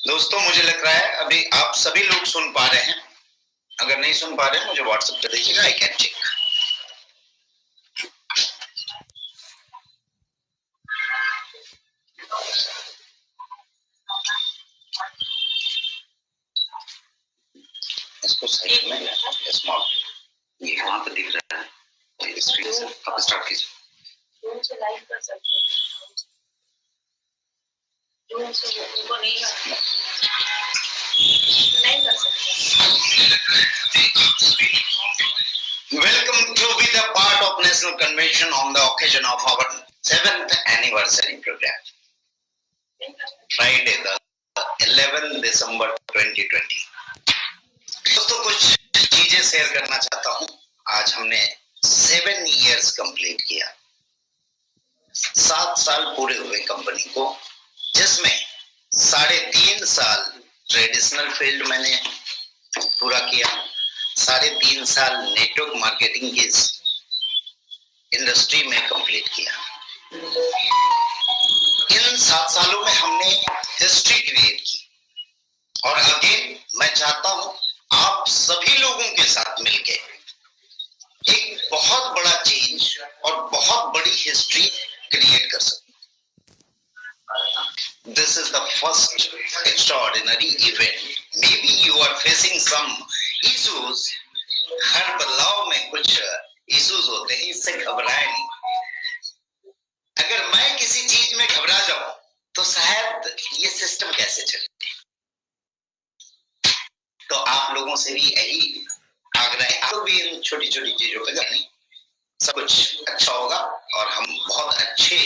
दोस्तों मुझे लग रहा है अभी आप सभी लोग सुन पा रहे हैं। अगर नहीं सुन पा रहे हैं मुझे व्हाट्सएप पे दीजिएगा, आई कैन चेक। इसको साइड में स्मॉल ये वहां पे दिख रहा है, स्क्रीन से आप स्टार्ट कीजिए। से लाइव कर सकते हैं, उनको नहीं कर सकते। Welcome to be the part of National Convention on the occasion of our 7th anniversary program. Friday, the 11th December 2020. दोस्तों कुछ चीजें शेयर करना चाहता हूं। आज हमने 7 years कंप्लीट किया। 7 साल पूरे हुए कंपनी को, जिसमें 3.5 साल ट्रेडिशनल फील्ड मैंने पूरा किया, 3.5 साल नेटवर्क मार्केटिंग की इंडस्ट्री में कंप्लीट किया। इन 7 सालों में हमने हिस्ट्री क्रिएट की और अगेन मैं चाहता हूं आप सभी लोगों के साथ मिलके एक बहुत बड़ा चेंज और बहुत बड़ी हिस्ट्री क्रिएट कर सकते। This is the first extraordinary event. Maybe you are facing some issues. हर बदलाव में कुछ इश्यूज होते हैं, इससे घबराए नहीं। अगर मैं किसी चीज में घबरा जाऊं तो शायद ये सिस्टम कैसे चले। तो आप लोगों से भी यही आग्रह है, आप भी इन छोटी छोटी चीजों पे नहीं, सब कुछ अच्छा होगा और हम बहुत अच्छे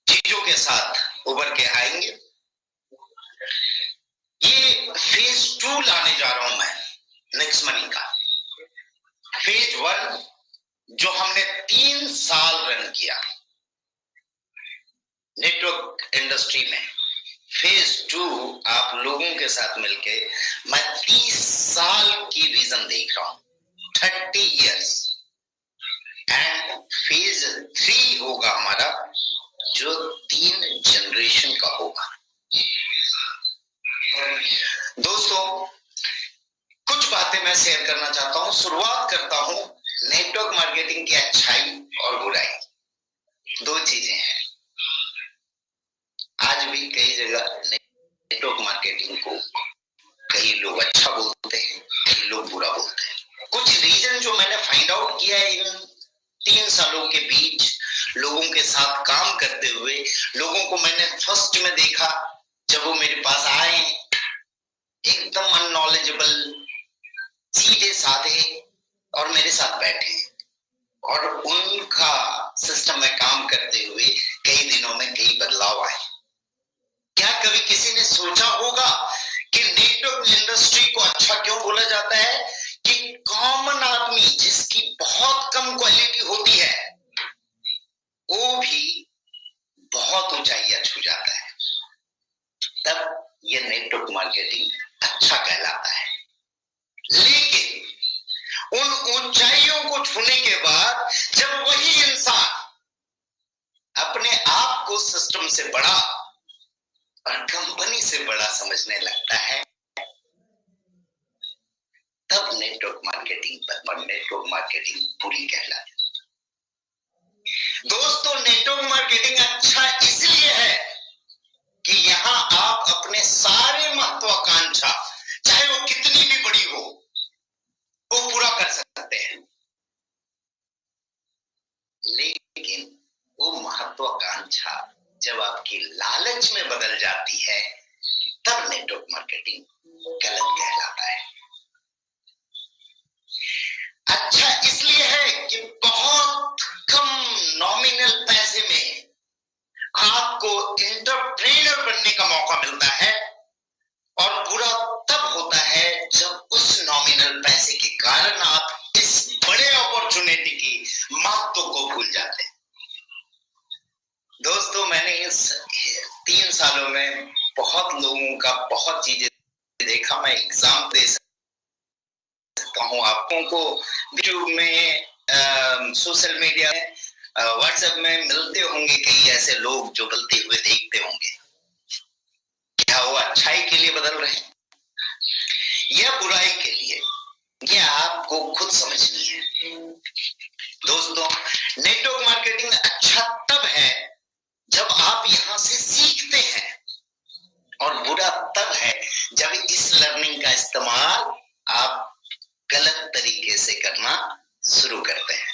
चीजों के साथ उभर के आएंगे। ये फेज 2 लाने जा रहा हूं मैं नेक्स्ट मनी का। फेज 1 जो हमने 3 साल रन किया नेटवर्क इंडस्ट्री में, फेज 2 आप लोगों के साथ मिलके मैं 30 साल की विजन देख रहा हूं, 30 years। एंड फेज 3 होगा हमारा जो 3 जनरेशन का होगा। दोस्तों कुछ बातें मैं शेयर करना चाहता हूं। शुरुआत करता हूं नेटवर्क मार्केटिंग की अच्छाई और बुराई। 2 चीजें हैं। आज भी कई जगह नेटवर्क मार्केटिंग को कई लोग अच्छा बोलते हैं, कई लोग बुरा बोलते हैं। कुछ रीजन जो मैंने फाइंड आउट किया है इन 3 सालों के बीच लोगों के साथ काम करते हुए, लोगों को मैंने फर्स्ट में देखा जब वो मेरे पास आए एकदम अननॉलेजेबल, सीधे साधे और मेरे साथ बैठे और उनका सिस्टम में काम करते हुए कई दिनों में कई बदलाव आए। क्या कभी किसी ने सोचा होगा कि नेटवर्क इंडस्ट्री को अच्छा क्यों बोला जाता है कि कॉमन आदमी जिसकी बहुत कम क्वालिटी होती है वो भी बहुत ऊंचाइयां छू जाता है। तब ये नेटवर्क मार्केटिंग अच्छा कहलाता है। लेकिन उन ऊंचाइयों को छूने के बाद जब वही इंसान अपने आप को सिस्टम से बड़ा और कंपनी से बड़ा समझने लगता है, तब नेटवर्क मार्केटिंग बुरी कहलाती है। दोस्तों नेटवर्क मार्केटिंग अच्छा इसलिए है कि यहां आप अपने सारे महत्वाकांक्षा, चाहे वो कितनी भी बड़ी हो, वो पूरा कर सकते हैं। लेकिन वो महत्वाकांक्षा जब आपकी लालच में बदल जाती है तब नेटवर्क मार्केटिंग गलत कहलाता है। अच्छा इसलिए है कि बहुत कम नॉमिनल पैसे में आपको एंटरप्रेन्योर बनने का मौका मिलता है और बुरा तब होता है जब उस नॉमिनल पैसे के कारण आप इस बड़े अपॉर्चुनिटी की महत्व को भूल जाते हैं। दोस्तों मैंने इस 3 सालों में बहुत लोगों का बहुत चीजें देखा। मैं एग्जाम दे सकता हूँ आपको को यूट्यूब में, सोशल मीडिया में व्हाट्सएप में मिलते होंगे कई ऐसे लोग जो गलती हुए देखते होंगे। क्या वो अच्छाई के लिए बदल रहे हैं या बुराई के लिए, ये आपको खुद समझनी है। दोस्तों, नेटवर्क मार्केटिंग अच्छा तब है जब आप यहां से सीखते हैं, और बुरा तब है जब इस लर्निंग का इस्तेमाल आप गलत तरीके से करना शुरू करते हैं।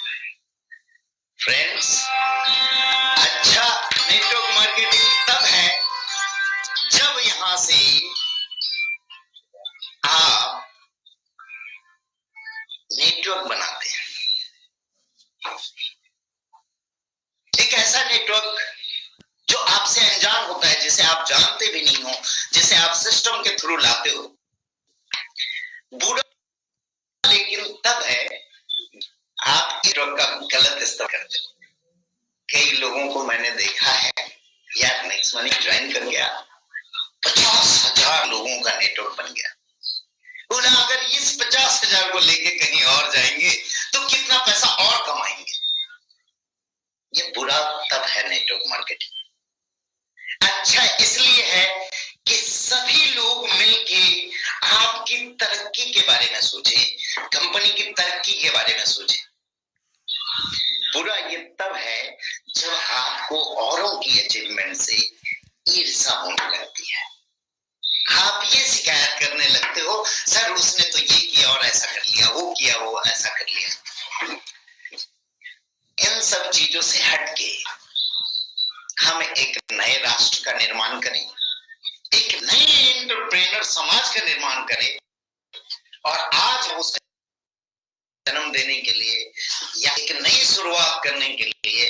फ्रेंड्स, अच्छा नेटवर्क मार्केटिंग तब है जब यहां से आप नेटवर्क बनाते हैं, एक ऐसा नेटवर्क जो आपसे अनजान होता है, जिसे आप जानते भी नहीं हो, जिसे आप सिस्टम के थ्रू लाते हो। बुरा लेकिन तब है आप नेटवर्क का गलत इस्तेमाल करते हो। कई लोगों को मैंने देखा है, यार नेक्स्ट मनी ज्वाइन कर गया, 50,000 लोगों का नेटवर्क बन गया। उन्हें अगर इस 50,000 को लेके कहीं और जाएंगे तो कितना पैसा और कमाएंगे। ये बुरा तब है नेटवर्क मार्केटिंग। अच्छा इसलिए है कि सभी लोग मिलके आपकी तरक्की के बारे में सोचे, कंपनी की तरक्की के बारे में सोचे। बुरा ये तब है जब आपको औरों की अचीवमेंट से ईर्ष्या होने लगती है। आप ये शिकायत करने लगते हो, सर उसने तो ये किया और ऐसा कर लिया, वो किया वो ऐसा कर लिया। इन सब चीजों से हटके हम एक नए राष्ट्र का निर्माण करें, एक नए एंटरप्रेन्योर समाज का निर्माण करें, और आज उस जन्म देने के लिए या एक नई शुरुआत करने के लिए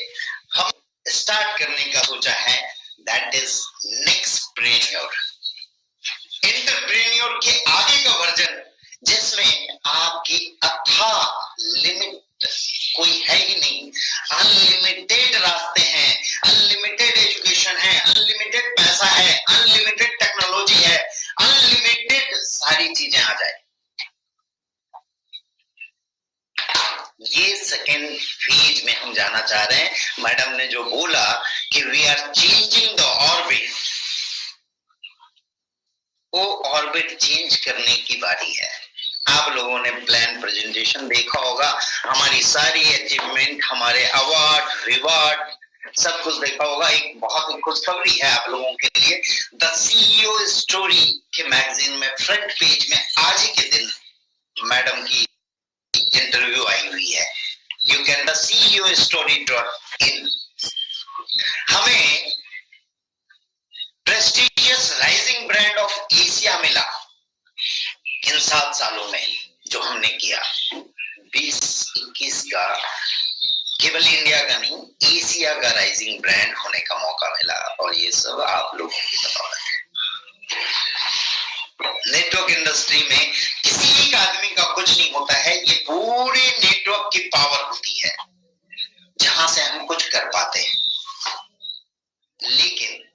हम स्टार्ट करने का सोचा है, दैट इज नेक्स्टप्रेन्योर। एंटरप्रेन्योर के आगे का वर्जन जिसमें आपकी अथाह लिमिट कोई है ही नहीं, अनलिमिटेड रास्ते हैं, अनलिमिटेड एजुकेशन है, अनलिमिटेड पैसा है, अनलिमिटेड टेक्नोलॉजी है, अनलिमिटेड सारी चीजें आ जाए। ये सेकेंड फेज में हम जाना चाह रहे हैं। मैडम ने जो बोला कि we are changing the orbit, वो ऑर्बिट चेंज करने की बारी है। आप लोगों ने प्लान प्रेजेंटेशन देखा होगा, हमारी सारी अचीवमेंट, हमारे अवार्ड रिवार्ड सब कुछ देखा होगा। एक बहुत ही खुशखबरी है आप लोगों के लिए, द सीईओ स्टोरी के मैगजीन में फ्रंट पेज में आज ही के दिन मैडम की इंटरव्यू आई हुई है। You can the CEO.in। हमें prestigious rising brand of Asia मिला इन 7 सालों में जो हमने किया। 2021 का केवल इंडिया का नहीं, एशिया का राइजिंग ब्रांड होने का मौका मिला, और ये सब आप लोगों की बदौलत है। नेटवर्क इंडस्ट्री में किसी एक आदमी का कुछ नहीं होता है, ये पूरे नेटवर्क की पावर होती है जहां से हम कुछ कर पाते हैं। लेकिन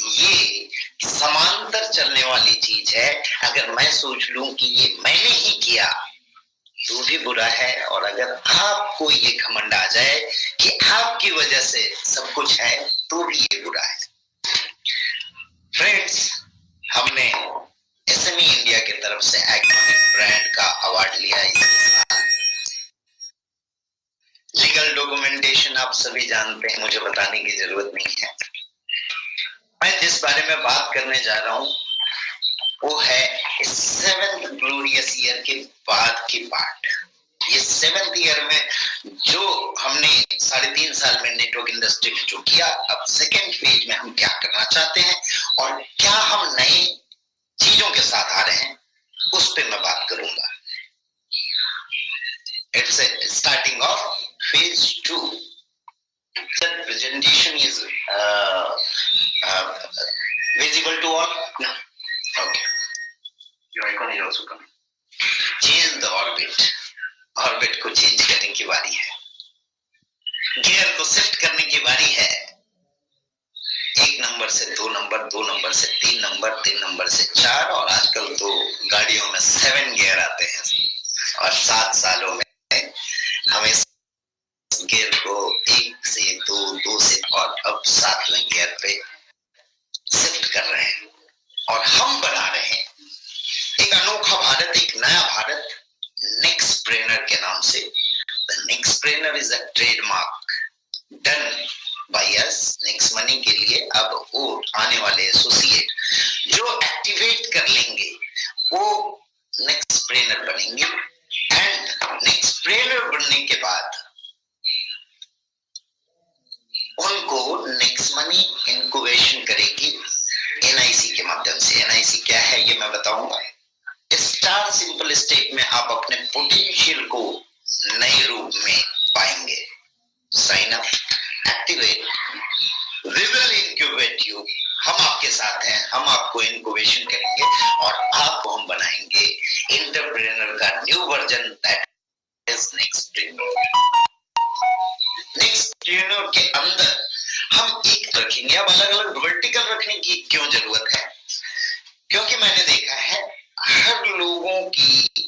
ये समांतर चलने वाली चीज है। अगर मैं सोच लूं कि ये मैंने ही किया तो भी बुरा है, और अगर आपको ये घमंड आ जाए कि आपकी वजह से सब कुछ है तो भी ये बुरा है। फ्रेंड्स, हमने एसएमई इंडिया की तरफ से आइकॉनिक ब्रांड का अवार्ड लिया इस साल। लीगल डॉक्यूमेंटेशन आप सभी जानते हैं, मुझे बताने की जरूरत नहीं है। मैं जिस बारे में बात करने जा रहा हूं वो है 7th ग्लोरियस ईयर के बाद की पार्ट। ये 7th ईयर में जो हमने 3.5 साल में नेटवर्क इंडस्ट्री में जो किया, अब सेकेंड फेज में हम क्या करना चाहते हैं और क्या हम नए चीजों के साथ आ रहे हैं, उस पे मैं बात करूंगा। It's starting of phase 2. That presentation is visible to all? No. Okay. Your icon is also coming. Change the orbit. Orbit को change करने की बारी है, गियर को शिफ्ट करने की बारी है। 1 नंबर से 2 नंबर, 2 नंबर से 3 नंबर, 3 नंबर से 4, और आजकल तो गाड़ियों में 7 गियर आते हैं। और 7 सालों में हमें गियर को 1 से 2 से और अब 7वें गियर पे शिफ्ट कर रहे हैं और हम बना रहे हैं एक अनोखा भारत, एक नया भारत नेक्सप्रेनर के नाम से। The Nexpreneur is a trademark done by us. Next money के लिए अब वो आने वाले एसोसिएट जो एक्टिवेट कर लेंगे वो नेक्सप्रेनर बनेंगे एंड नेक्सप्रेनर बनने के बाद उनको नेक्स्ट मनी इनक्यूबेशन करेगी एनआईसी के माध्यम से। एनआईसी क्या है ये मैं बताऊंगा। स्टार सिंपल स्टेट में आप अपने पोटेंशियल को नए रूप में पाएंगे। Sign up, activate, we will incubate you. हम आपके साथ हैं, हम आपको इनक्यूबेशन करेंगे और आपको हम बनाएंगे एंटरप्रेन्योर का न्यू वर्जन, दैट इज नेक्सप्रेन्योर। नेक्सप्रेन्योर के अंदर हम एक रखेंगे। अब अलग अलग वर्टिकल रखने की क्यों जरूरत है? क्योंकि मैंने देखा है हर लोगों की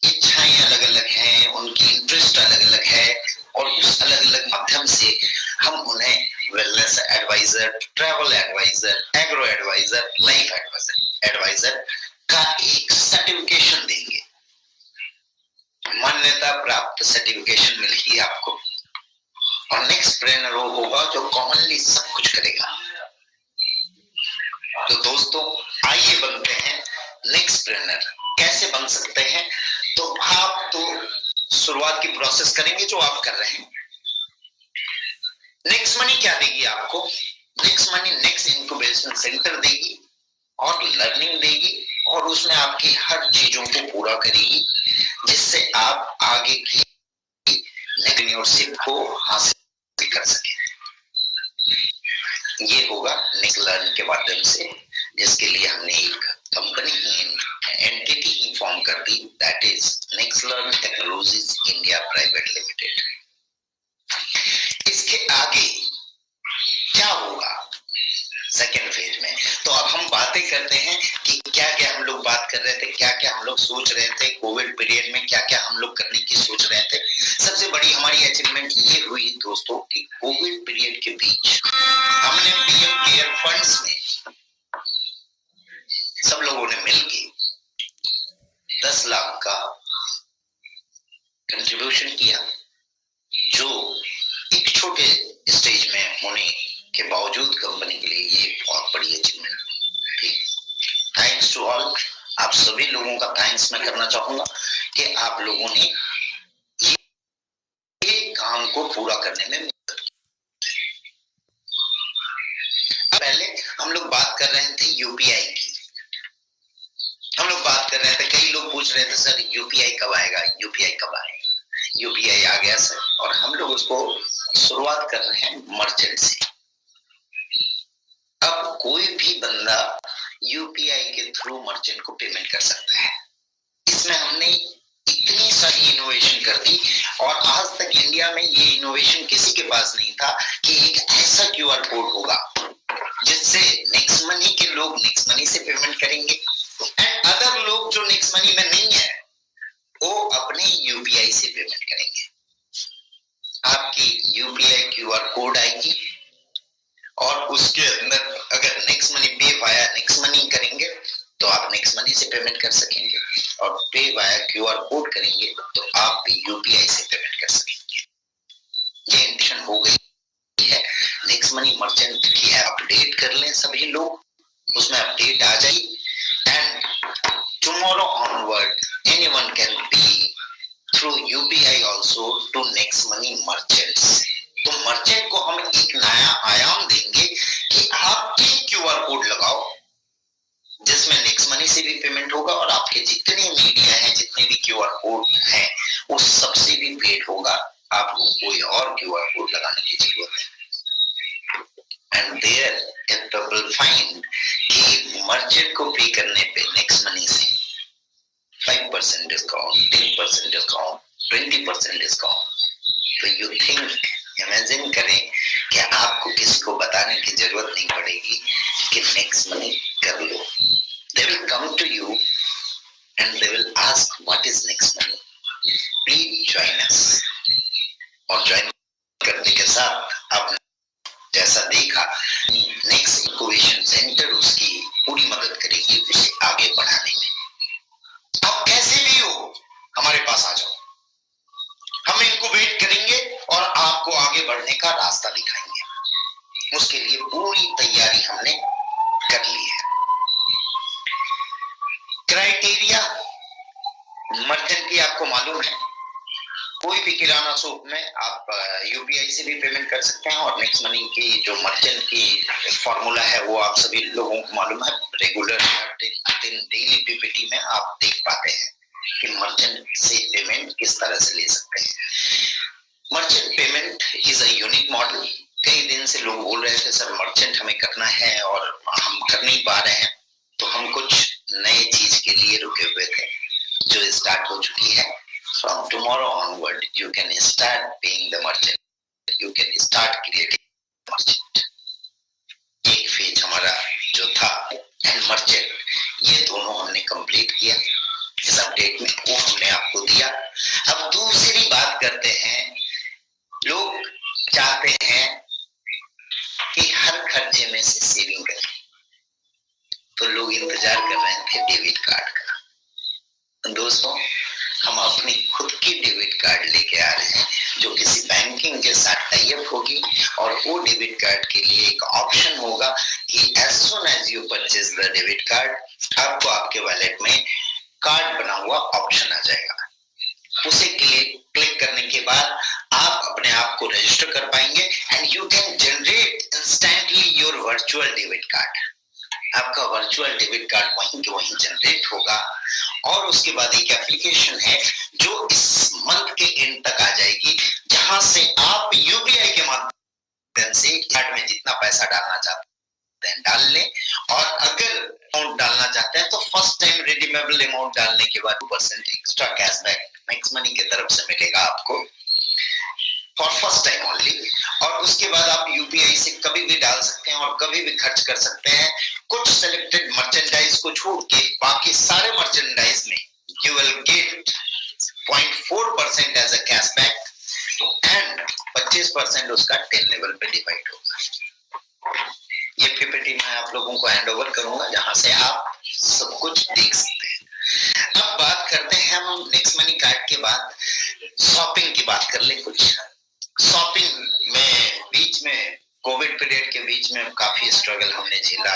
इच्छाएं अलग अलग हैं, उनकी इंटरेस्ट अलग अलग है और उस अलग अलग माध्यम से हम उन्हें wellness advisor, travel advisor, agro advisor, life advisor का एक सर्टिफिकेशन देंगे। मान्यता प्राप्त सर्टिफिकेशन मिलेगी आपको और नेक्सप्रेन्योर होगा जो कॉमनली सब कुछ करेगा। तो दोस्तों आइए बनते हैं नेक्सप्रेन्योर। कैसे बन सकते हैं? तो आप तो शुरुआत की प्रोसेस करेंगे जो आप कर रहे हैं। नेक्स्ट मनी क्या देगी आपको? Next money next incubation centre देगी और लर्निंग देगी और उसमें आपकी हर चीजों को पूरा करेगी जिससे आप आगे की एंटरप्रेन्योरशिप को हासिल कर सके। ये होगा नेक्स्ट लर्न के माध्यम से, जिसके लिए हमने एक कंपनी एंटिटी ही फॉर्म कर दी, that is Next Learn Technologies India Private Limited. इसके आगे क्या होगा सेकेंड फेज में? तो अब हम बातें करते हैं कि क्या क्या हम लोग बात कर रहे थे, क्या क्या हम लोग सोच रहे थे कोविड पीरियड में, क्या क्या हम लोग करने की सोच रहे थे। सबसे बड़ी हमारी अचीवमेंट ये हुई दोस्तों कि कोविड पीरियड के बीच हमने पीएम केयर फंड्स में सब लोगों ने मिलके 10 लाख का कंट्रीब्यूशन किया, जो एक छोटे स्टेज में होने के बावजूद कंपनी के लिए ये बहुत बड़ी अचीवमेंट थी। Thanks to all. आप सभी लोगों का थैंक्स मैं करना चाहूंगा कि आप लोगों ने ये काम को पूरा करने में मदद की। पहले हम लोग बात कर रहे थे यूपीआई की। हम लोग बात कर रहे थे, कई लोग पूछ रहे थे सर यूपीआई कब आएगा, यूपीआई कब आएगा। यूपीआई आ गया सर और हम लोग उसको शुरुआत कर रहे हैं मर्चेंट से। अब कोई भी बंदा यूपीआई के थ्रू मर्चेंट को पेमेंट कर सकता है। इसमें हमने इतनी सारी इनोवेशन कर दी और आज तक इंडिया में ये इनोवेशन किसी के पास नहीं था कि एक ऐसा क्यूआर कोड होगा जिससे नेक्स्ट मनी के लोग नेक्स्ट मनी से पेमेंट करेंगे एंड अदर लोग जो नेक्स्ट मनी में नहीं है वो अपने यूपीआई से पेमेंट करेंगे। आपकी यूपीआई क्यूआर कोड आएगी और उसके अंदर अगर नेक्स्ट मनी पे वाया नेक्स्ट मनी करेंगे तो आप नेक्स्ट मनी से पेमेंट कर सकेंगे और पे वाया क्यूआर कोड करेंगे तो आप यूपीआई से पेमेंट कर सकेंगे। ये इंटेंशन हो गई है। नेक्स्ट मनी मर्चेंट की है, अपडेट कर लें सभी लोग, उसमें अपडेट आ जाएगी and tomorrow onward anyone can be through UPI also to next money merchants. तो मर्चेंट को हम एक नया आयाम देंगे कि आप एक क्यूआर कोड लगाओ जिसमें नेक्स्ट मनी से भी पेमेंट होगा और आपके जितने मीडिया है, जितने भी क्यूआर कोड हैं, उस सबसे भी पेड होगा। आपको कोई और क्यूआर कोड लगाने की जरूरत है। And there if people find कि मर्चेंट को पे करने पे नेक्स्ट मनी से 5% डिस्काउंट, 10% डिस्काउंट, 20% डिस्काउंट, तो यू थिंक, इमेजिन करें कि आपको किसी को बताने की जरूरत नहीं पड़ेगी कि नेक्स्ट मनी कर लो। They will come to you and they will ask what is next money. Please join us. और ज्वाइन करने के साथ आपने जैसा देखा, नेक्स्ट इंक्यूबेशन सेंटर उसकी पूरी मदद करेगी उसे आगे बढ़ाने में। आप कैसे भी हो हमारे पास आ जाओ, हम इंक्यूबेट करेंगे और आपको आगे बढ़ने का रास्ता दिखाएंगे। उसके लिए पूरी तैयारी हमने कर ली है। क्राइटेरिया मर्चेंट की आपको मालूम है, कोई भी किराना शॉप में आप यूपीआई से भी पेमेंट कर सकते हैं और नेक्स्ट मनी की जो मर्चेंट की फॉर्मूला है वो आप सभी लोगों को मालूम है। रेगुलर डेली पीपीटी में आप देख पाते हैं कि मर्चेंट से पेमेंट किस तरह से ले सकते हैं। Merchant payment is a unique model. कई दिन से लोग बोल रहे थे सर मर्चेंट हमें करना है और हम कर नहीं पा रहे हैं, तो हम कुछ नए चीज के लिए रुके हुए थे जो स्टार्ट हो चुकी है। From tomorrow onward, you can start paying the merchant. You can start creating merchant. एक फेज हमारा जो था एंड मर्चेंट, ये दोनों हमने कंप्लीट किया इस अपडेट में, वो हमने आपको दिया। अब दूसरी बात करते हैं, लोग चाहते हैं कि हर खर्चे में से सेविंग करें, तो लोग इंतजार कर रहे थे डेबिट कार्ड का। दोस्तों, हम अपनी खुद की डेबिट कार्ड लेके आ रहे हैं जो किसी बैंकिंग के साथ टाई अप होगी, और वो डेबिट कार्ड के लिए एक ऑप्शन होगा कि as soon as you purchase the debit card, आपको आपके वॉलेट में कार्ड बना हुआ ऑप्शन आ जाएगा। उसे क्लिक करने के बाद आप अपने आप को रजिस्टर कर पाएंगे and you can generate instantly your virtual debit card. आपका वर्चुअल डेबिट कार्ड वहीं के वहीं जनरेट होगा, और उसके बाद एक एप्लीकेशन है जो इस मंथ के एंड तक आ जाएगी, जहां से आप यूपीआई के माध्यम से कार्ड में जितना पैसा डालना चाहते हैं डाल लें, और अगर अमाउंट डालना चाहते हैं तो फर्स्ट टाइम रिडीमेबल अमाउंट डालने के बाद 2% एक्स्ट्रा कैशबैक नेक्स्ट मनी की तरफ से मिलेगा आपको फॉर फर्स्ट टाइम ओनली। और उसके बाद आप यूपीआई से कभी भी डाल सकते हैं और कभी भी खर्च कर सकते हैं। कुछ सिलेक्टेड मर्चेंडाइज को छोड़ के बाकी सारे मर्चेंडाइज में you will get 0.4% as a cashback and 25% उसका 10 लेवल पे डिवाइड होगा। ये पीपीटी मैं आप लोगों को हैंड ओवर करूंगा जहां से आप सब कुछ देख सकते हैं। अब बात करते हैं हम नेक्स्ट मनी कार्ड के बाद शॉपिंग की बात कर ले। कुछ शॉपिंग में बीच में कोविड पीरियड के बीच में काफी स्ट्रगल हमने झेला।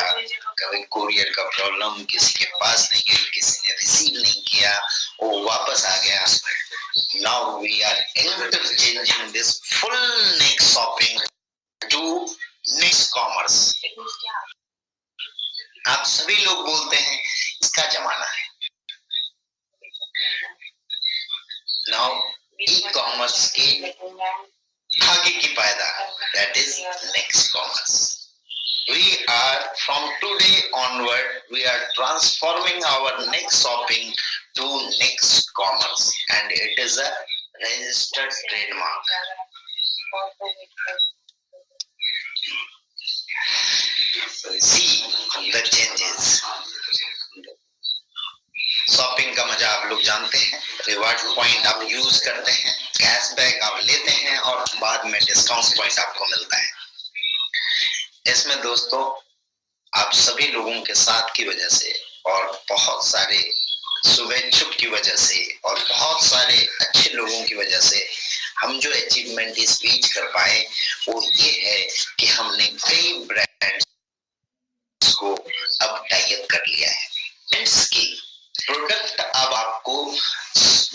कभी कुरियर का प्रॉब्लम, किसी के पास नहीं गई, किसी ने रिसीव नहीं किया, वो वापस आ गया। Now we are interchanging this full next shopping to next commerce. आप सभी लोग बोलते हैं इसका जमाना है। नाउ ई कॉमर्स की आगे की पायदा, that is next commerce. We are from today onward, we are transforming our next shopping to next commerce, and it is a registered trademark. See the changes. Shopping का मजा आप लोग जानते हैं, reward point आप यूज करते हैं, cashback आप लेते हैं और बाद में डिस्काउंट पॉइंट आपको मिलता है। इसमें दोस्तों आप सभी लोगों के साथ की वजह से और बहुत सारे शुभेच्छुक की वजह से और बहुत सारे अच्छे लोगों की वजह से हम जो अचीवमेंट इस बीच कर पाए वो ये है कि हमने कई ब्रांड्स को अब टाई अप कर लिया है। ब्रांड्स की प्रोडक्ट अब आपको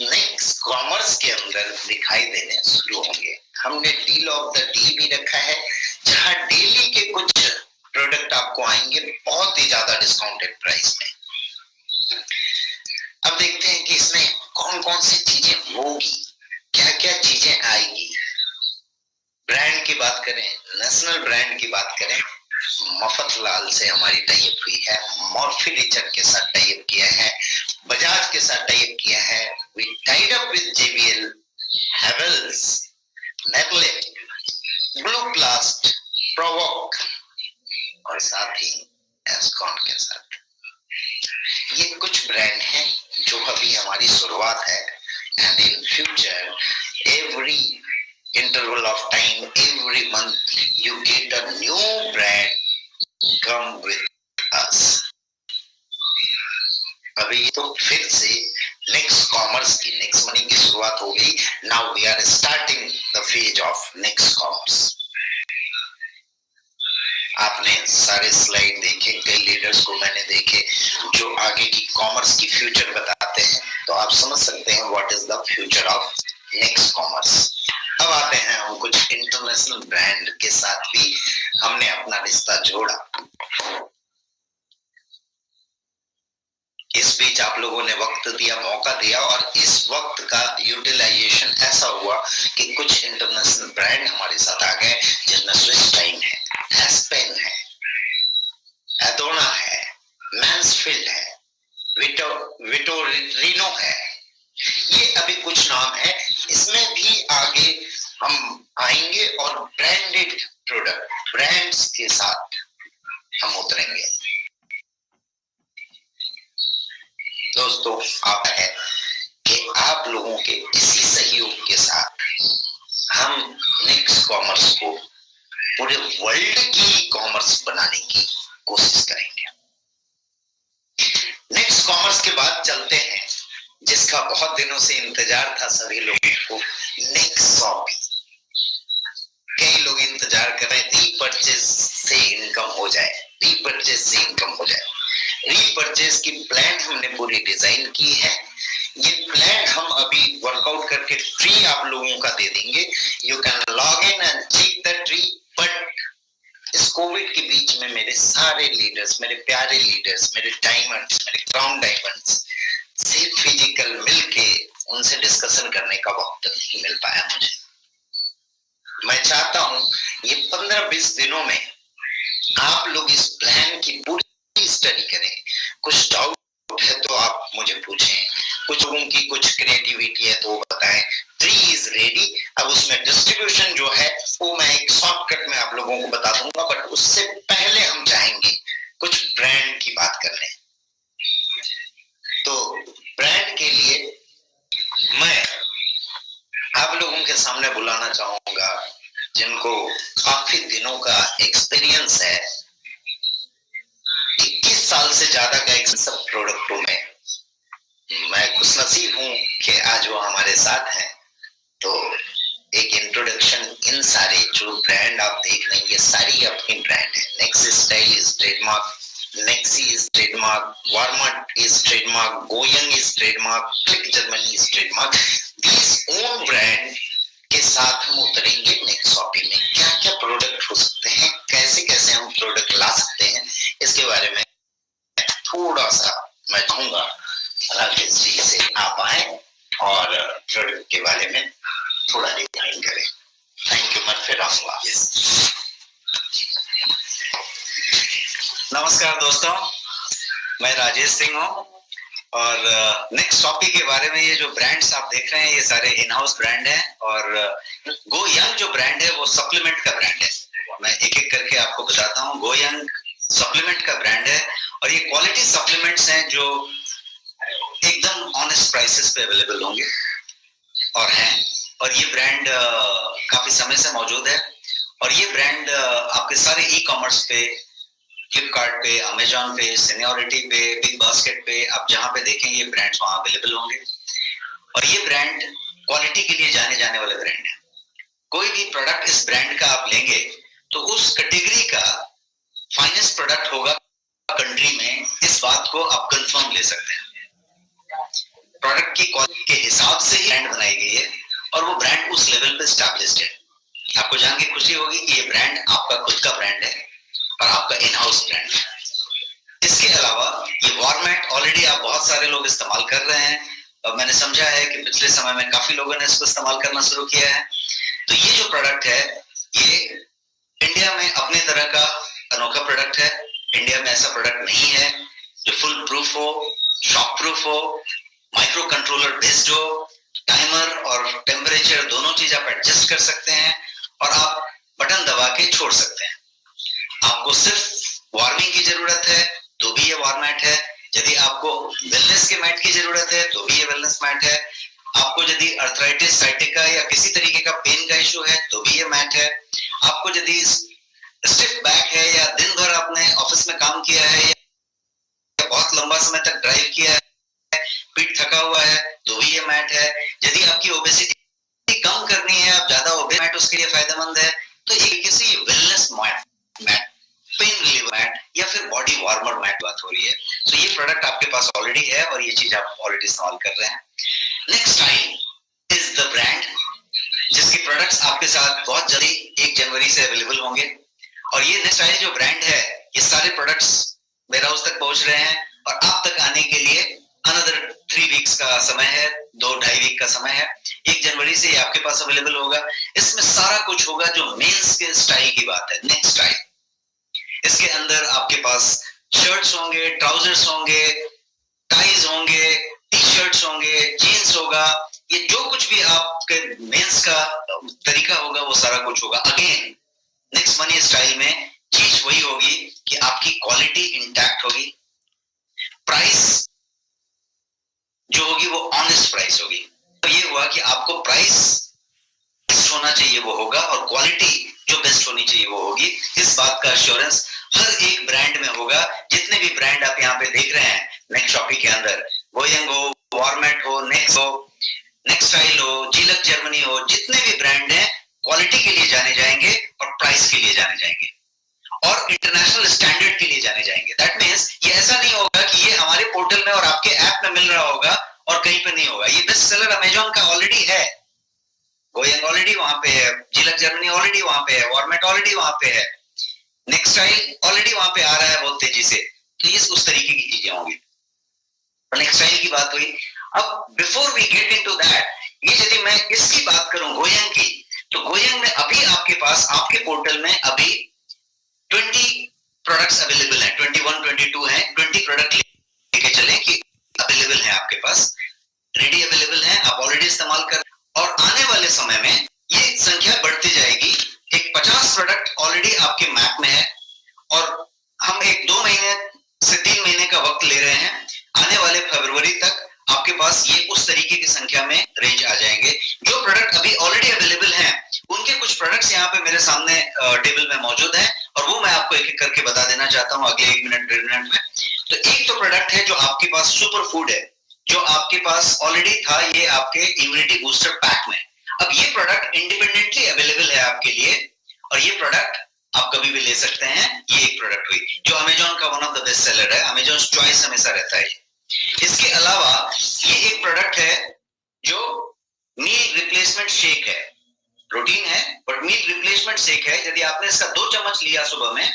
नेक्स्ट कॉमर्स के अंदर दिखाई देने शुरू होंगे। हमने डील ऑफ द डे भी रखा है, जहां डेली के कुछ प्रोडक्ट आपको आएंगे बहुत ही ज्यादा डिस्काउंटेड प्राइस में। अब देखते हैं कि इसमें कौन कौन सी चीजें होगी, क्या क्या चीजें आएगी। ब्रांड की बात करें, नेशनल ब्रांड की बात करें, मफतलाल से हमारी टाई अप हुई है, मॉर्फिनेचर के साथ टाई अप किया है, बजाज के साथ टाई अप किया है, we tied up with JBL, Havells, Nestle, Blue Plast, Provogue और साथ ही एस्कॉन के साथ। ये कुछ ब्रांड हैं जो अभी हमारी शुरुआत है, and in future every interval of time, every month you get a new brand come with us. अभी तो फिर से नेक्स्ट कॉमर्स की, नेक्स्ट मनी की शुरुआत हो गई. Now we are starting the phase of next commerce. आपने सारे स्लाइड देखे, कई लीडर्स को मैंने देखे जो आगे की कॉमर्स की फ्यूचर बताते हैं, तो आप समझ सकते हैं what is the future of next commerce. अब आते हैं हम कुछ इंटरनेशनल ब्रांड के साथ भी हमने अपना रिश्ता जोड़ा. इस बीच आप लोगों ने वक्त दिया, मौका दिया, और इस वक्त का यूटिलाइजेशन ऐसा हुआ कि कुछ इंटरनेशनल ब्रांड हमारे साथ आ गए, जिसमें स्विस टाइम है, एस्पेन है, एडोना है, मैंसफील्ड है, विटोरिनो है. ये अभी कुछ नाम है. इसमें भी आगे हम आएंगे और ब्रांडेड प्रोडक्ट, ब्रांड्स के साथ हम उतरेंगे. दोस्तों, आप है कि आप लोगों के इसी सहयोग के साथ हम नेक्स्ट कॉमर्स को पूरे वर्ल्ड की कॉमर्स बनाने की कोशिश करेंगे. नेक्स्ट कॉमर्स के बाद चलते हैं जिसका बहुत दिनों से इंतजार था सभी लोगों को, नेक्स्ट शॉपिंग. कई लोग इंतजार कर रहे हैं रीपरचेज से इनकम हो जाए, रीपरचेज से इनकम हो जाए. रीपरचेज की प्लान हमने पूरी डिजाइन की है. ये प्लान हम अभी वर्कआउट करके फ्री आप लोगों का दे देंगे. You can log in and check the tree. But इस कोविड के बीच में मेरे सारे लीडर्स, मेरे प्यारे लीडर्स, मेरे डायमंड्स, मेरे क्राउन डायमंड्स से फिजिकल मिलके उनसे डिस्कशन करने का वक्त नहीं मिल पाया मुझे. मैं चाहता हूं ये 15-20 दिनों में आप लोग इस प्लान की पूरी स्टडी करें. कुछ डाउट है तो आप मुझे पूछें, कुछ लोगों की कुछ क्रिएटिविटी है तो बताएं. Tree is ready. अब उसमें डिस्ट्रीब्यूशन जो है वो मैं एक शॉर्टकट में आप लोगों को बता दूंगा, बट उससे पहले हम चाहेंगे कुछ ब्रांड की बात करने. तो ब्रांड के लिए मैं आप लोगों के सामने बुलाना चाहूंगा जिनको काफी दिनों का एक्सपीरियंस है, 21 साल से ज्यादा का एक सब प्रोडक्टों में. मैं खुशनसीब हूं कि आज वो हमारे साथ हैं. तो एक इंट्रोडक्शन, इन सारे जो ब्रांड आप देख रहे हैं ये सारी अपनी ब्रांड है. Nexi style is trademark, Nexi is trademark, Warmart is trademark, Goyoung is trademark, click Germany is trademark. This own brand के साथ हम उतरेंगे नेक्स्ट शॉपिंग में. क्या क्या प्रोडक्ट हो सकते हैं, कैसे कैसे हम प्रोडक्ट ला सकते हैं, इसके बारे में थोड़ा सा मैं चाहूंगा राकेश जी से आप आए और प्रोडक्ट के बारे में थोड़ा डिजाइन करें. Thank you. मैं फिर आऊंगा. नमस्कार दोस्तों, मैं राजेश सिंह हूँ और नेक्स्ट टॉपिक के बारे में ये जो ब्रांड्स आप देख रहे हैं ये सारे इन हाउस ब्रांड हैं. और गो यंग जो ब्रांड है वो सप्लीमेंट का ब्रांड है. मैं एक एक करके आपको बताता हूँ. गो यंग सप्लीमेंट का ब्रांड है और ये क्वालिटी सप्लीमेंट्स हैं जो एकदम ऑनेस्ट प्राइसेस पे अवेलेबल होंगे और हैं. और ये ब्रांड काफी समय से मौजूद है और ये ब्रांड आपके सारे ई कॉमर्स पे, फ्लिपकार्ट पे, अमेजॉन पे, सीनियोरिटी पे, बिग बास्केट पे, आप जहां पे देखें ये ब्रांड्स वहां अवेलेबल होंगे. और ये ब्रांड क्वालिटी के लिए जाने जाने वाले ब्रांड है. कोई भी प्रोडक्ट इस ब्रांड का आप लेंगे तो उस कैटेगरी का फाइनेस्ट प्रोडक्ट होगा कंट्री में. इस बात को आप कंफर्म ले सकते हैं. प्रोडक्ट की क्वालिटी के हिसाब से ही ब्रांड बनाई गई है और वो ब्रांड उस लेवल पे एस्टैब्लिश्ड है. आपको जान के खुशी होगी कि ये ब्रांड आपका खुद का ब्रांड है और आपका इन हाउस ब्रांड है. इसके अलावा ये वॉरमेट ऑलरेडी आप बहुत सारे लोग इस्तेमाल कर रहे हैं और मैंने समझा है कि पिछले समय में काफी लोगों ने इसको इस्तेमाल करना शुरू किया है. तो ये जो प्रोडक्ट है ये इंडिया में अपने तरह का अनोखा प्रोडक्ट है. इंडिया में ऐसा प्रोडक्ट नहीं है जो फुल प्रूफ हो, शॉक प्रूफ हो, माइक्रो कंट्रोलर बेस्ड हो, टाइमर और टेम्परेचर दोनों चीज आप एडजस्ट कर सकते हैं और आप बटन दबा के छोड़ सकते हैं. आपको सिर्फ वार्मिंग की जरूरत है तो भी ये वार्मेट है. यदि आपको वेलनेस के मैट की जरूरत है तो भी ये वेलनेस मैट है. आपको यदि अर्थराइटिस, साइटिका या किसी तरीके का पेन का इश्यू है तो भी ये मैट है। आपको यदि स्टिफ बैक है या दिन भर आपने ऑफिस में काम किया है या बहुत लंबा समय तक ड्राइव किया है, पीठ थका हुआ है तो भी ये मैट है। यदि आपकी ओबेसिटी कम करनी है, आप ज्यादा ओबेस, मैट उसके लिए फायदेमंद है। तो एक किसी wellness mat, pain relieve mat या फिर बॉडी वार्मर मैट बात हो रही है। तो ये प्रोडक्ट आपके पास ऑलरेडी है और ये चीज आप ऑलरेडी इस्तेमाल कर रहे हैं। Next time is the brand जिसके प्रोडक्ट्स आपके साथ बहुत जल्दी 1 जनवरी से अवेलेबल होंगे। और ये नेक्स्ट टाइम जो ब्रांड है, ये सारे प्रोडक्ट्स वेयर हाउस तक पहुंच रहे हैं और आप तक आने के लिए अनदर 3 वीक्स का समय है, 2-2.5 वीक का समय है। 1 जनवरी से ये आपके पास अवेलेबल होगा। इसमें सारा कुछ होगा जो मेंस के स्टाइल की बात है, नेक्स्ट स्टाइल। इसके अंदर आपके पास शर्ट्स होंगे, ट्राउजर्स होंगे, टाइज होंगे, टी शर्ट्स होंगे, जीन्स होगा, ये जो कुछ भी आपके मेंस का तरीका होगा वो सारा कुछ होगा। अगेन नेक्स्ट मनी स्टाइल में चीज वही होगी कि आपकी क्वालिटी इंटैक्ट होगी, प्राइस जो होगी वो ऑनेस्ट प्राइस होगी। तो ये हुआ कि आपको प्राइस बेस्ट होना चाहिए वो होगा और क्वालिटी जो बेस्ट होनी चाहिए वो होगी। इस बात का एश्योरेंस हर एक ब्रांड में होगा। जितने भी ब्रांड आप यहाँ पे देख रहे हैं नेक्स्ट शॉपिंग के अंदर, गोयंग हो, वॉरमेट हो, नेक्स्ट हो, नेक्स्ट स्टाइल हो, जिलक जर्मनी हो, जितने भी ब्रांड हैं क्वालिटी के लिए जाने जाएंगे और प्राइस के लिए जाने जाएंगे और इंटरनेशनल स्टैंडर्ड के लिए जाने जाएंगे। दैट मींस ये ऐसा नहीं होगा कि ये हमारे पोर्टल में और आपके ऐप में मिल रहा होगा और कहीं पे नहीं होगा। ये बेस्ट सेलर अमेज़न का ऑलरेडी है, गोयंग ऑलरेडी वहां पे है, जिलक जर्मनी ऑलरेडी वहां पे है, वॉरमेट ऑलरेडी वहां पे है, नेक्स्ट स्टाइल ऑलरेडी वहां पे आ रहा है बहुत तेजी से। तो ये उस तरीके की चीजें होंगी। नेक्स्ट स्टाइल की बात हुई। अब before we get into that, ये यदि मैं इसकी बात करूं गोयंग की, तो गोयंग में अभी आपके पास आपके पोर्टल में अभी 20 प्रोडक्ट्स अवेलेबल हैं, 21, 22 हैं। 20 प्रोडक्ट लेके चलें कि अवेलेबल हैं आपके पास, रेडी अवेलेबल हैं, आप ऑलरेडी इस्तेमाल कर। और आने वाले समय में ये संख्या बढ़ती जाएगी। एक 50 प्रोडक्ट ऑलरेडी आपके मैप में है और हम एक 2 महीने से 3 महीने का वक्त ले रहे हैं। आने वाले फरवरी तक आपके पास ये उस तरीके की संख्या में रेंज आ जाएंगे। जो प्रोडक्ट अभी ऑलरेडी अवेलेबल हैं उनके कुछ प्रोडक्ट्स यहाँ पे मेरे सामने टेबल में मौजूद हैं और वो मैं आपको एक एक करके बता देना चाहता हूँ अगले 1 मिनट 1.5 मिनट में। तो एक तो प्रोडक्ट है जो आपके पास सुपर फूड है, जो आपके पास ऑलरेडी था, ये आपके इम्यूनिटी बूस्टर पैक में। अब ये प्रोडक्ट इंडिपेंडेंटली अवेलेबल है आपके लिए और ये प्रोडक्ट आप कभी भी ले सकते हैं। ये एक प्रोडक्ट हुई जो अमेज़न का one of the best seller है, अमेज़न चॉइस हमेशा रहता है। इसके अलावा ये एक प्रोडक्ट है जो मील रिप्लेसमेंट शेक है, प्रोटीन है बट मील रिप्लेसमेंट शेक है। यदि आपने इसका 2 चम्मच लिया सुबह में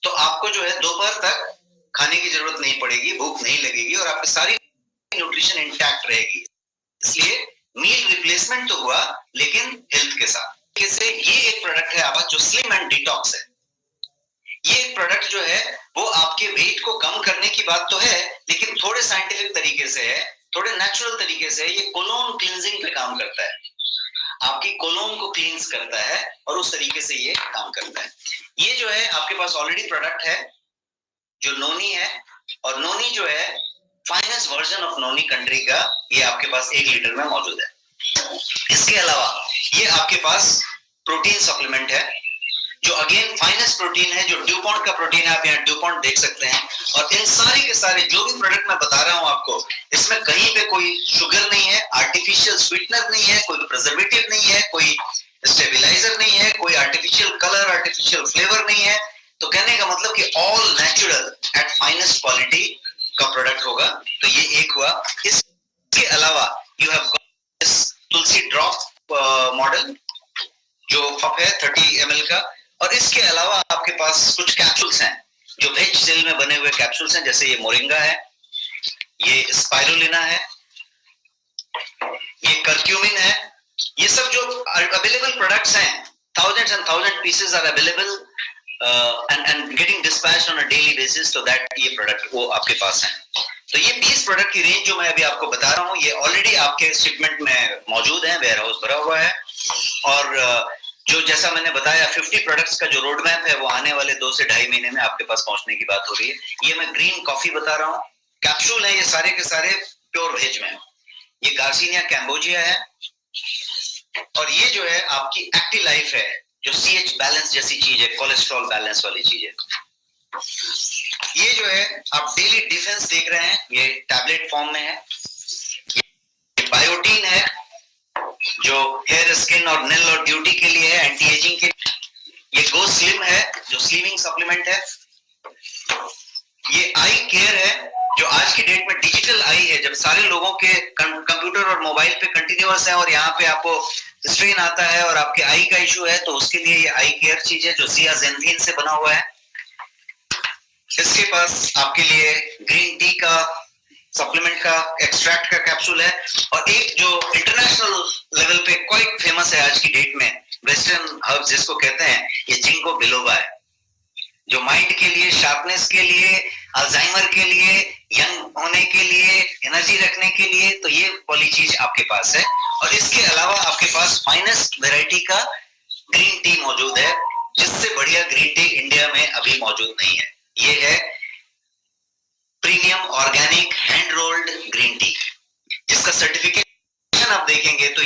तो आपको जो है दोपहर तक खाने की जरूरत नहीं पड़ेगी, भूख नहीं लगेगी और आपकी सारी न्यूट्रिशन इंटैक्ट रहेगी। इसलिए मील रिप्लेसमेंट तो हुआ लेकिन हेल्थ के साथ। जैसे ये एक प्रोडक्ट है आवाज जो स्लिम एंड डिटॉक्स है। ये एक प्रोडक्ट जो है वो आपके वेट को कम करने की बात तो है लेकिन थोड़े साइंटिफिक तरीके से है, थोड़े नेचुरल तरीके से। ये कोलोन क्लींजिंग पे काम करता है, आपकी कोलोन को क्लींस करता है और उस तरीके से ये काम करता है। ये जो है आपके पास ऑलरेडी प्रोडक्ट है जो नोनी है और नोनी जो है finest version of noni country का, ये आपके पास 1 लीटर में मौजूद है। इसके अलावा ये आपके पास प्रोटीन सप्लीमेंट है जो अगेन फाइनेस्ट प्रोटीन है, जो ड्यूपॉन्ट का प्रोटीन है। आप यहाँ ड्यूपॉन्ट देख सकते हैं। और इन सारे के सारे जो भी प्रोडक्ट मैं बता रहा हूँ आपको, इसमें कहीं पे कोई शुगर नहीं है, आर्टिफिशियल स्वीटनर नहीं है, कोई प्रिजर्वेटिव नहीं है, कोई स्टेबलाइजर नहीं है, कोई आर्टिफिशियल कलर, आर्टिफिशियल फ्लेवर नहीं है। तो कहने का मतलब कि all natural at finest quality का प्रोडक्ट होगा। तो ये एक हुआ। इसके अलावा you have got this Tulsi drop model जो कप है 30 ml का। और इसके अलावा आपके पास कुछ कैप्सूल्स हैं जो वेज सेल में बने हुए कैप्सूल्स हैं, जैसे ये मोरिंगा है, ये स्पाइरुलिना है, ये करक्यूमिन है। ये सब जो अवेलेबल प्रोडक्ट्स हैं, thousands and thousand pieces are available and getting dispatched on a daily basis, so that ये प्रोडक्ट वो आपके पास हैं। तो ये 20 प्रोडक्ट की रेंज जो मैं अभी आपको बता रहा हूँ ये ऑलरेडी आपके शिपमेंट में मौजूद है, वेयर हाउस भरा हुआ है। और जो जैसा मैंने बताया 50 प्रोडक्ट्स का जो रोड मैप है वो आने वाले 2 से 2.5 महीने में आपके पास पहुंचने की बात हो रही है। ये मैं ग्रीन कॉफी बता रहा हूँ, कैप्सूल है ये सारे के सारे प्योर वेज में। ये गार्सिनिया कैम्बोजिया है, और ये जो है आपकी एक्टिव लाइफ है, जो CH बैलेंस जैसी चीज है, कोलेस्ट्रॉल बैलेंस वाली चीज है। ये जो है आप डेली डिफेंस देख रहे हैं, ये टैबलेट फॉर्म में है। ये बायोटीन है जो हेयर, स्किन और नेल और ड्यूटी के लिए है, एंटी एजिंग के। ये गो स्लिम है जो स्लिमिंग सप्लीमेंट है। ये आई केयर है जो आज की डेट में डिजिटल आई है, जब सारे लोगों के कंप्यूटर और मोबाइल पे कंटिन्यूअस है और यहाँ पे आपको स्ट्रेन आता है और आपके आई का इशू है, तो उसके लिए ये आई केयर चीज है जो जियाजेंथिन से बना हुआ है। इसके पास आपके लिए ग्रीन टी का सप्लीमेंट का एक्सट्रैक्ट का कैप्सूल है, और एक जो इंटरनेशनल लेवल पे क्वाइट फेमस है आज की डेट में, वेस्टर्न हर्ब्स जिसको कहते हैं, ये जिंको बिलोबा है, जो माइंड के लिए, शार्पनेस के लिए, अल्जाइमर के लिए, यंग होने के लिए, एनर्जी रखने के लिए, तो ये वाली चीज आपके पास है। और इसके अलावा आपके पास फाइनेस्ट वैरायटी का ग्रीन टी मौजूद है, जिससे बढ़िया ग्रीन टी इंडिया में अभी मौजूद नहीं है। ये है premium organic hand rolled green tea, जिसका सर्टिफिकेशन आप देखेंगे तो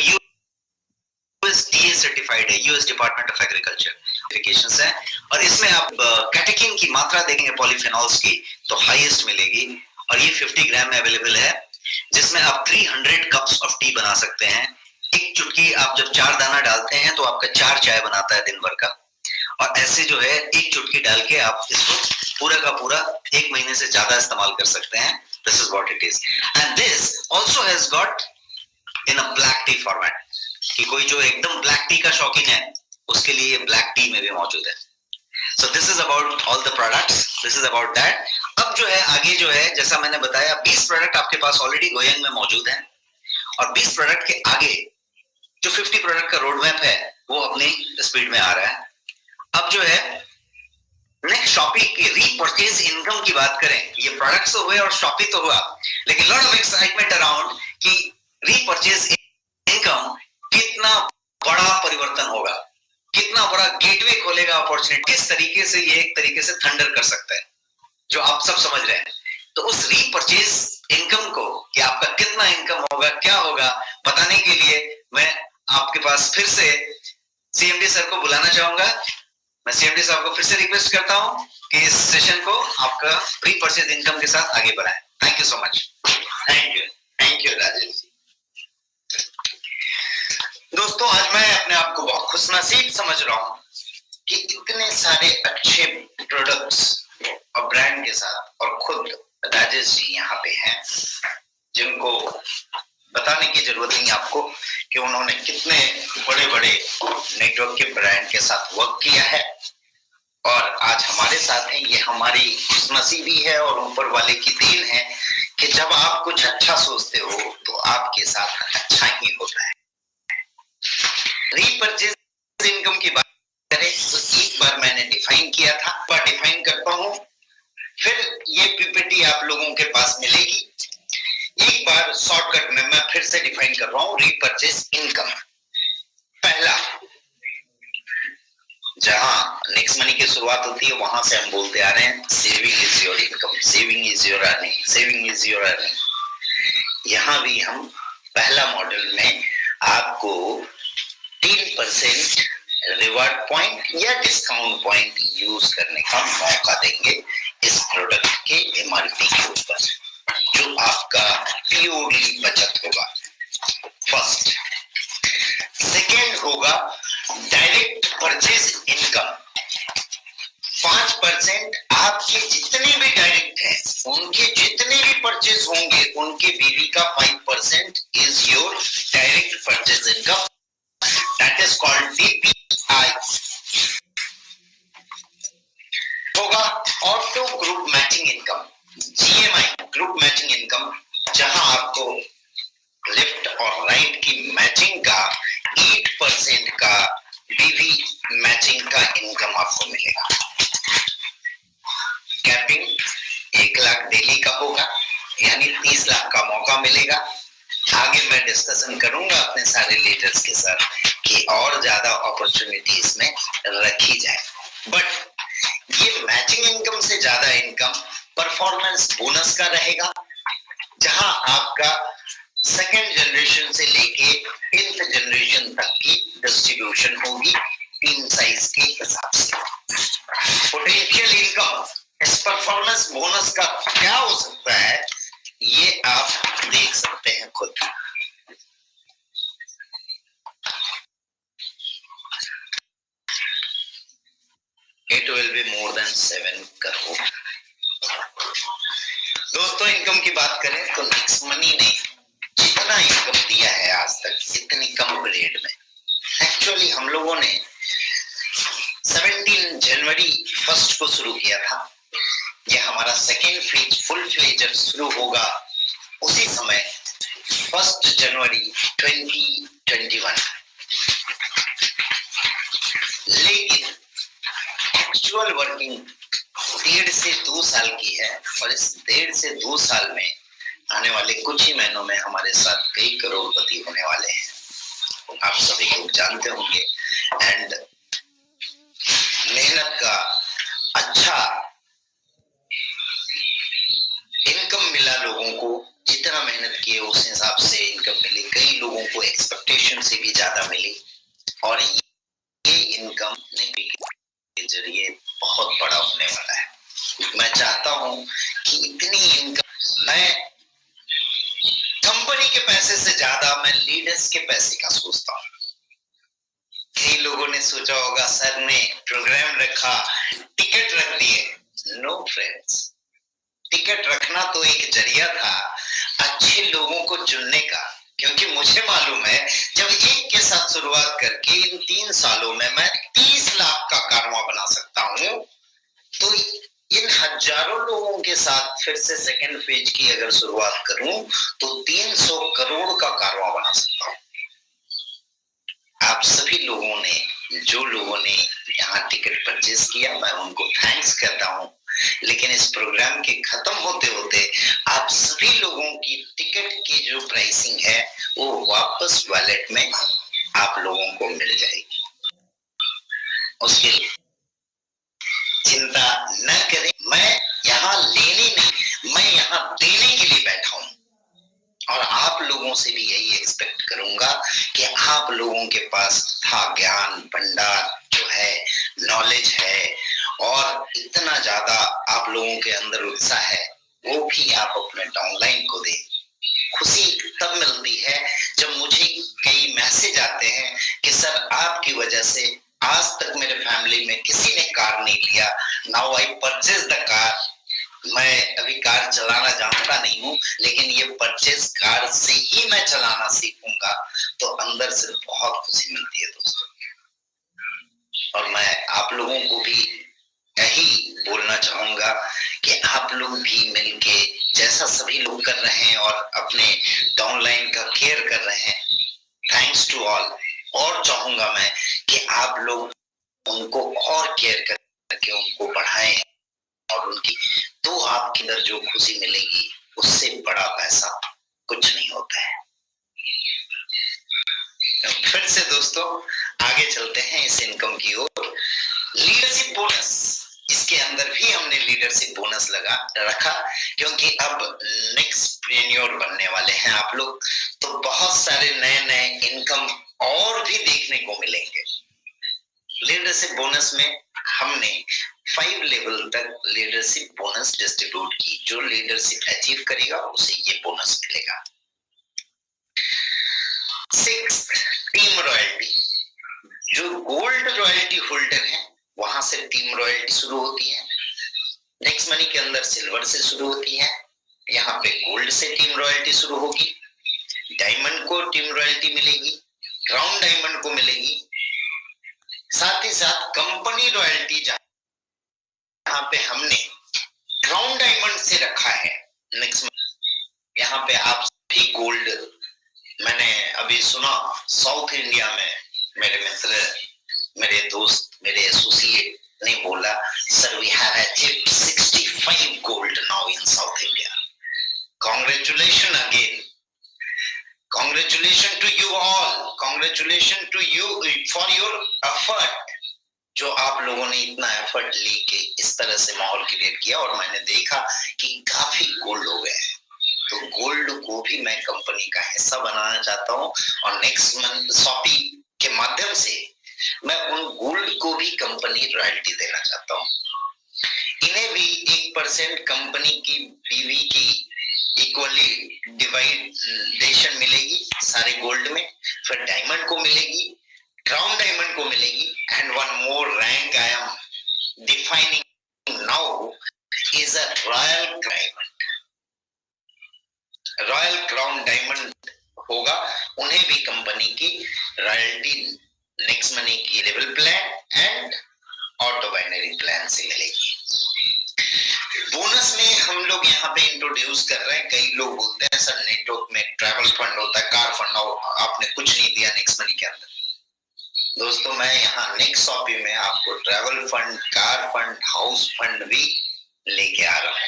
USDA सर्टिफाइड है, US department of agriculture certifications है। और इसमें आप कैटेकिन की मात्रा देखेंगे पॉलीफेनॉल्स की तो हाईएस्ट मिलेगी, और ये 50 ग्राम में अवेलेबल है, जिसमें आप 300 कप्स ऑफ टी बना सकते हैं। एक चुटकी आप जब 4 दाना डालते हैं तो आपका 4 चाय बनाता है दिन भर का, और ऐसे जो है एक चुटकी डाल के आप इसको पूरा का पूरा 1 महीने से ज्यादा इस्तेमाल कर सकते हैं। This is what it is, and this also has got in a black T format, कि कोई जो एकदम ब्लैक टी का शौकीन है उसके लिए ये ब्लैक टी में भी मौजूद है। So this is about all the products, this is about that. अब जो है आगे जो है, जैसा मैंने बताया, 20 प्रोडक्ट आपके पास ऑलरेडी गोयंग में मौजूद हैं, और 20 प्रोडक्ट के आगे जो 50 प्रोडक्ट का रोड मैप है वो अपनी स्पीड में आ रहा है। अब जो है नेक्स्ट शॉपिंग की रीपरचेज इनकम की बात करें, ये प्रोडक्ट्स तो हुए और शॉपिंग तो हुआ, लेकिन लॉट ऑफ एक्साइटमेंट अराउंड कि रीपरचेज इनकम कितना बड़ा परिवर्तन होगा, कितना बड़ा गेटवे खोलेगा अपॉर्चुनिटी, किस तरीके से ये एक तरीके से थंडर कर सकता है, जो आप सब समझ रहे हैं। तो उस रीपरचेज इनकम को कि आपका कितना इनकम होगा, क्या होगा, बताने के लिए मैं आपके पास फिर से CMD सर को बुलाना चाहूंगा। मैं CMD साहब को फिर से रिक्वेस्ट करता हूं कि इस सेशन को आपका रीपरचेज इनकम के साथ आगे बढ़ाएं। Thank you so much. Thank you Rajesh ji. दोस्तों, आज मैं अपने आप को बहुत खुशनसीब समझ रहा हूं कि इतने सारे अच्छे प्रोडक्ट्स और ब्रांड के साथ, और खुद राजेश जी यहाँ पे हैं, जिनको बताने की जरूरत नहीं आपको कि उन्होंने कितने बड़े बड़े नेटवर्क के ब्रांड के साथ वर्क किया है, और आज हमारे साथ हैं। ये हमारी खुशनसीबी है और ऊपर वाले की देन है कि जब आप कुछ अच्छा सोचते हो तो आपके साथ अच्छा ही होता है। रीपरचेज इनकम की बात करें तो एक बार मैंने डिफाइन किया था, पर डिफाइन करता हूं, फिर ये पीपीटी आप लोगों के पास मिलेगी। एक बार शॉर्टकट में मैं फिर से डिफाइन कर रहा हूं रीपरचेज इनकम। पहला, जहां नेक्स्ट मनी की शुरुआत होती है वहां से हम बोलते आ रहे हैं saving is your income, saving is your earning, saving is your earning. यहां भी हम पहला मॉडल में आपको 3% रिवार्ड पॉइंट या डिस्काउंट पॉइंट यूज करने का मौका देंगे इस प्रोडक्ट के MRP के ऊपर, जो आपका प्योरली बचत होगा। फर्स्ट। सेकेंड होगा डायरेक्ट परचेज इनकम। 5% आपके जितने भी डायरेक्ट हैं, उनके जितने भी परचेज होंगे, उनके बीवी का 5% is your direct purchase income. That is called DPI। होगा auto group matching income, GMI, group matching income, जहां आपको लेफ्ट और राइट की मैचिंग का 8% का BV मैचिंग का इनकम आपको मिलेगा। कैपिंग 1 लाख डेली का होगा, यानी 30 लाख का मौका मिलेगा। आगे मैं डिस्कशन करूंगा अपने सारे लीडर्स के साथ कि और ज्यादा अपॉर्चुनिटी इसमें रखी जाए, बट ये मैचिंग इनकम से ज्यादा इनकम परफॉर्मेंस बोनस का रहेगा, जहां आपका सेकेंड जनरेशन से लेके 10th जनरेशन तक की डिस्ट्रीब्यूशन होगी 3 साइज के हिसाब से। पोटेंशियल इनकम इस परफॉर्मेंस बोनस का क्या हो सकता है ये आप देख सकते हैं खुद। It will be more than 7 crore। दोस्तों इनकम की बात करें तो नेक्स्ट मनी ने जितना इनकम दिया है आज तक इतनी कम पीरियड में, एक्चुअली हम लोगों ने 17 जनवरी 1 को शुरू किया था। यह हमारा सेकेंड फेज फुल फ्लेजर शुरू होगा उसी समय 1 जनवरी 2021, लेकिन एक्चुअल वर्किंग 1.5 से 2 साल की है और इस 1.5 से 2 साल में आने वाले कुछ ही महीनों में हमारे साथ कई करोड़पति होने वाले हैं, आप सभी लोग जानते होंगे। एंड मेहनत का अच्छा इनकम मिला लोगों को, जितना मेहनत किए उस हिसाब से इनकम मिली, कई लोगों को एक्सपेक्टेशन से भी ज्यादा मिली और ये इनकम के जरिए बहुत बड़ा होने वाला है। मैं चाहता हूं कि इतनी इनकम, मैं कंपनी के पैसे से ज्यादा मैं लीडर्स के पैसे का सोचता हूं। कई लोगों ने सोचा होगा सर ने प्रोग्राम रखा, टिकट रख दिए। नो फ्रेंड्स, टिकट रखना तो एक जरिया था अच्छे लोगों को चुनने का, क्योंकि मुझे मालूम है जब एक के साथ शुरुआत करके इन 3 सालों में मैं 30 लाख का कारवां बना सकता हूं, तो इन हजारों लोगों के साथ फिर से सेकेंड फेज की अगर शुरुआत करूं तो 300 करोड़ का कारवां बना सकता हूं। आप सभी लोगों ने, जो लोगों ने यहाँ टिकट परचेज किया, मैं उनको थैंक्स करता हूं, लेकिन इस प्रोग्राम के खत्म होते होते आप सभी लोगों की टिकट की जो प्राइसिंग है वो वापस वॉलेट में आप लोगों को मिल जाएगी। उसके लिए चिंता न करें, मैं यहाँ लेने नहीं, मैं यहाँ देने के लिए बैठा हूं और आप लोगों से भी यही एक्सपेक्ट करूंगा कि आप लोगों के पास था ज्ञान भंडार जो है, नॉलेज है और इतना ज्यादा आप लोगों के अंदर उत्साह है, वो भी आप अपने डाउनलाइन को दें। खुशी तब मिलती है जब मुझे कई मैसेज आते हैं कि सर आपकी वजह से आज तक मेरे फैमिली में किसी ने कार नहीं लिया, now I purchase the car. मैं अभी कार चलाना जानता नहीं हूँ, लेकिन ये परचेज कार से ही मैं चलाना सीखूंगा, तो अंदर से बहुत खुशी मिलती है दोस्तों। और मैं आप लोगों को भी यही बोलना चाहूंगा कि आप लोग भी मिलके जैसा सभी लोग कर रहे हैं और अपने डाउनलाइन का केयर कर रहे हैं, थैंक्स टू ऑल। और चाहूंगा मैं कि आप लोग उनको और केयर करके उनको बढ़ाएं और उनकी, तो आपके अंदर जो खुशी मिलेगी उससे बड़ा पैसा कुछ नहीं होता है। फिर से दोस्तों आगे चलते हैं इस इनकम की ओर। लीडरशिप बोनस, इसके अंदर भी हमने लीडरशिप बोनस रखा, क्योंकि अब नेक्स्ट प्रेन्योर बनने वाले हैं आप लोग, तो बहुत सारे नए नए इनकम और भी देखने को मिलेंगे। लीडरशिप बोनस में हमने 5 लेवल तक लीडरशिप बोनस डिस्ट्रीब्यूट की, जो लीडरशिप अचीव करेगा उसे ये बोनस मिलेगा। 6 टीम रॉयल्टी, जो गोल्ड रॉयल्टी होल्डर है वहां से टीम रॉयल्टी शुरू होती है। नेक्स्ट मनी के अंदर सिल्वर से शुरू होती है, यहाँ पे गोल्ड से टीम रॉयल्टी शुरू होगी, डायमंड को टीम रॉयल्टी मिलेगी, क्राउन डायमंड को मिलेगी, साथ ही साथ कंपनी रॉयल्टी जहां पे हमने क्राउन डायमंड से रखा है। नेक्स्ट यहाँ पे आप सभी गोल्ड, मैंने अभी सुना साउथ इंडिया में मेरे मित्र, मेरे दोस्त, मेरे एसोसिएट ने बोला sir we have achieved 65 gold now in South India. Congratulation again, congratulation to you all, congratulation to you for your effort, जो आप लोगों ने इतना एफर्ट लेके इस तरह से माहौल क्रिएट किया और मैंने देखा कि काफी गोल्ड हो गए हैं। तो गोल्ड को भी मैं कंपनी का हिस्सा बनाना चाहता हूँ और नेक्स्ट मंथ शॉपी के माध्यम से मैं उन गोल्ड को भी कंपनी रॉयल्टी देना चाहता हूँ। इन्हें भी 1% कंपनी की बीवी की इक्वली डिवाइडेशन मिलेगी सारे गोल्ड में, फिर डायमंड को मिलेगी, क्राउन डायमंड को मिलेगी, and one more rank I am defining now is a royal diamond. Royal crown diamond होगा, उन्हें भी कंपनी की रॉयल्टी नेक्स्ट मनी की level plan and auto binary plan से मिलेगी। बोनस में हम लोग यहाँ पे इंट्रोड्यूस कर रहे हैं, कई लोग बोलते हैं सर नेटवर्क में ट्रैवल फंड होता है, कार फंड, आपने कुछ नहीं दिया नेक्स्ट मनी के अंदर। दोस्तों मैं यहाँ नेक्स्ट शॉपी में आपको travel fund, car fund, house fund भी लेके आ रहा हूँ।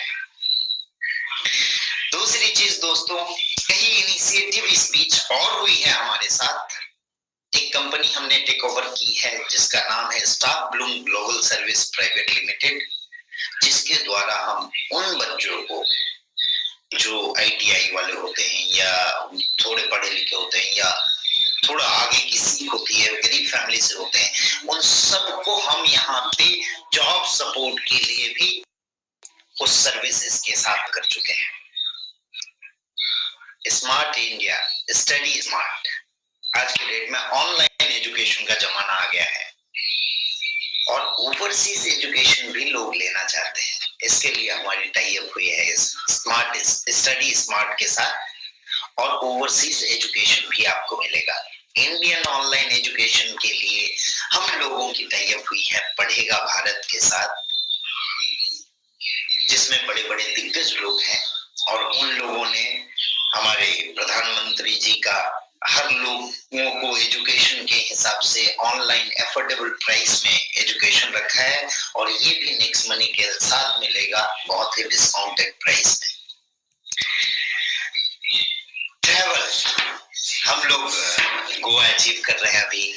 दूसरी चीज दोस्तों, कई इनिशिएटिव इस बीच और हुई है हमारे साथ। एक कंपनी हमने टेक ओवर की है जिसका नाम है staff Bloom global service private limited, जिसके द्वारा हम उन बच्चों को जो ITI वाले होते हैं या थोड़े पढ़े लिखे होते हैं या थोड़ा आगे की सीख होती है, गरीब फैमिली से होते हैं, उन सबको हम यहाँ पे जॉब सपोर्ट के लिए भी उस सर्विसेज के साथ कर चुके हैं। स्मार्ट इंडिया, स्टडी स्मार्ट, आज के डेट में ऑनलाइन एजुकेशन का जमाना आ गया है और ओवरसीज एजुकेशन भी लोग लेना चाहते हैं। इसके लिए हमारी टाई अप हुई है स्मार्ट स्टडी स्मार्ट के साथ और ओवरसीज एजुकेशन भी आपको मिलेगा। इंडियन ऑनलाइन एजुकेशन के लिए हम लोगों की टाई अप हुई है पढ़ेगा भारत के साथ, जिसमें बड़े बड़े दिग्गज लोग हैं और उन लोगों ने हमारे प्रधानमंत्री जी का हर लोगों को एजुकेशन के हिसाब से ऑनलाइन एफोर्डेबल प्राइस में एजुकेशन रखा है और ये भी नेक्स्ट मनी के साथ मिलेगा बहुत ही डिस्काउंटेड प्राइस में। ट्रैवल हम लोग गोवा अचीव कर रहे हैं, अभी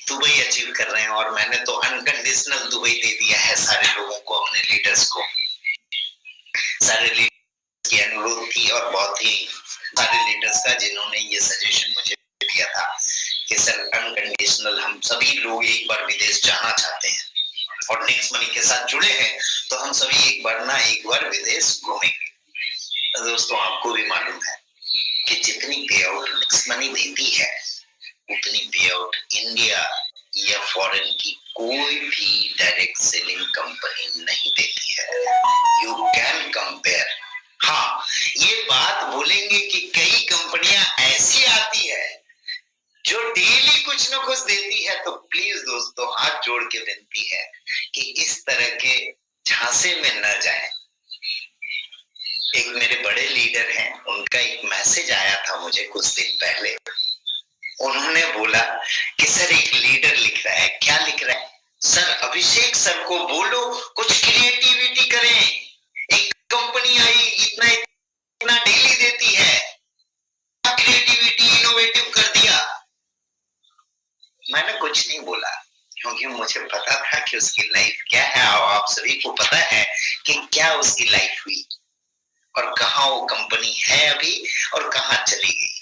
दुबई अचीव कर रहे हैं और मैंने तो अनकंडीशनल दुबई दे दिया है सारे लोगों को, अपने लीडर्स को। सारे लीडर्स की अनुरोध थी और बहुत ही सारे लीडर्स का जिन्होंने ये सजेशन मुझे दिया था कि सर अनकंडीशनल हम सभी लोग एक बार विदेश जाना चाहते हैं और नेक्स्ट मनी के साथ जुड़े हैं तो हम सभी एक बार विदेश घूमेंगे। तो दोस्तों आपको भी मालूम है कि जितनी पे आउट नेक्स्ट मनी देती है उतनी पे आउट इंडिया या फॉरेन की कोई भी डायरेक्ट सेलिंग कंपनी नहीं देती है। You can compare. हाँ, ये बात बोलेंगे कि कई कंपनियां ऐसी आती है जो डेली कुछ ना कुछ देती है, तो प्लीज दोस्तों हाथ जोड़ के विनती है कि इस तरह के झांसे में न जाएं। एक मेरे बड़े लीडर हैं, उनका एक मैसेज आया था मुझे कुछ दिन पहले। उन्होंने बोला कि सर एक लीडर लिख रहा है। क्या लिख रहा है? सर अभिषेक सर को बोलो कुछ क्रिएटिविटी करें, एक कंपनी आई इतना डेली देती है, क्रिएटिविटी इनोवेटिव कर दिया। मैंने कुछ नहीं बोला क्योंकि मुझे पता था कि उसकी लाइफ क्या है और आप सभी को पता है कि क्या उसकी लाइफ हुई और कहां वो कंपनी है अभी और कहां चली गई।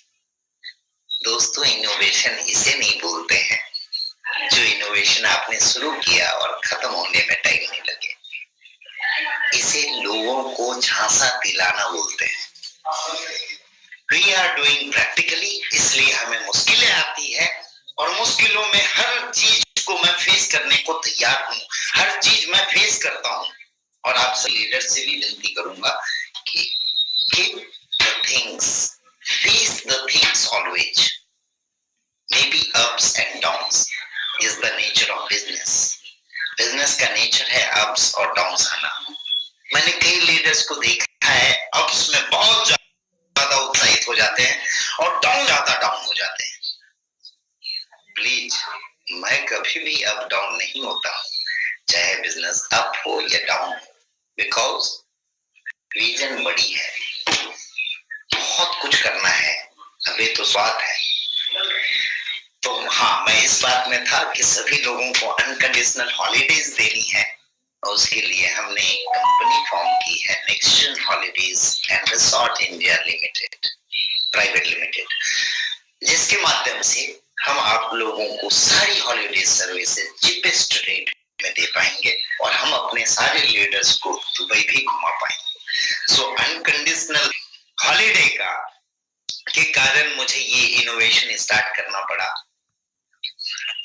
दोस्तों इनोवेशन इसे नहीं बोलते हैं जो इनोवेशन आपने शुरू किया और खत्म होने में टाइम नहीं लगे, इसे लोगों को झांसा दिलाना बोलते हैं। We are doing practically, इसलिए हमें मुश्किलें आती है और मुश्किलों में हर चीज को मैं फेस करने को तैयार हूँ, हर चीज मैं फेस करता हूँ और आपसे लीडर से भी विनती करूंगा कि keep the things, face the things always. Maybe ups and downs is the nature of business. Business का नेचर है अप्स और डाउन्स आना। मैंने कई लीडर्स को देखा है अप्स में बहुत ज्यादा उत्साहित हो जाते हैं और डाउन ज्यादा डाउन हो जाते हैं। प्लीज, मैं कभी भी अप डाउन नहीं होता हूँ, चाहे बिजनेस अप हो या डाउन हो, बिकॉज विजन बड़ी है, बहुत कुछ करना है, अभी तो स्वाद है। तो हाँ, मैं इस बात में था कि सभी लोगों को अनकंडीशनल हॉलीडेज देनी है और उसके लिए हमने एक कंपनी फॉर्म की है, next holidays and resort India limited. Private limited, जिसके माध्यम से हम आप लोगों को सारी हॉलीडे सर्विसेज चीपेस्ट रेट में दे पाएंगे और हम अपने सारे लीडर्स को दुबई भी घुमा पाएंगे। सो अनकंडीशनल हॉलीडे का के कारण मुझे ये इनोवेशन स्टार्ट करना पड़ा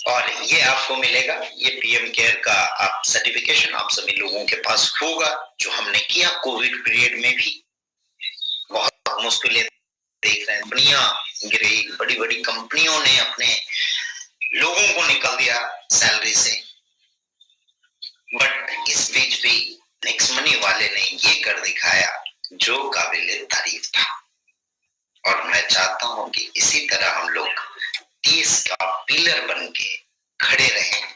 और ये आपको मिलेगा। ये पीएम केयर का आप सर्टिफिकेशन आप सभी लोगों के पास होगा, जो हमने किया कोविड पीरियड में भी। बहुत मुश्किलें देख रहे हैं, दुनिया गिरी, बड़ी बड़ी कंपनियों ने अपने लोगों को निकाल दिया सैलरी से, बट इस बीच भी नेक्स्ट मनी वाले ने ये कर दिखाया जो काबिल तारीफ था। और मैं चाहता हूं कि इसी तरह हम लोग देश का पिलर बन के खड़े रहें।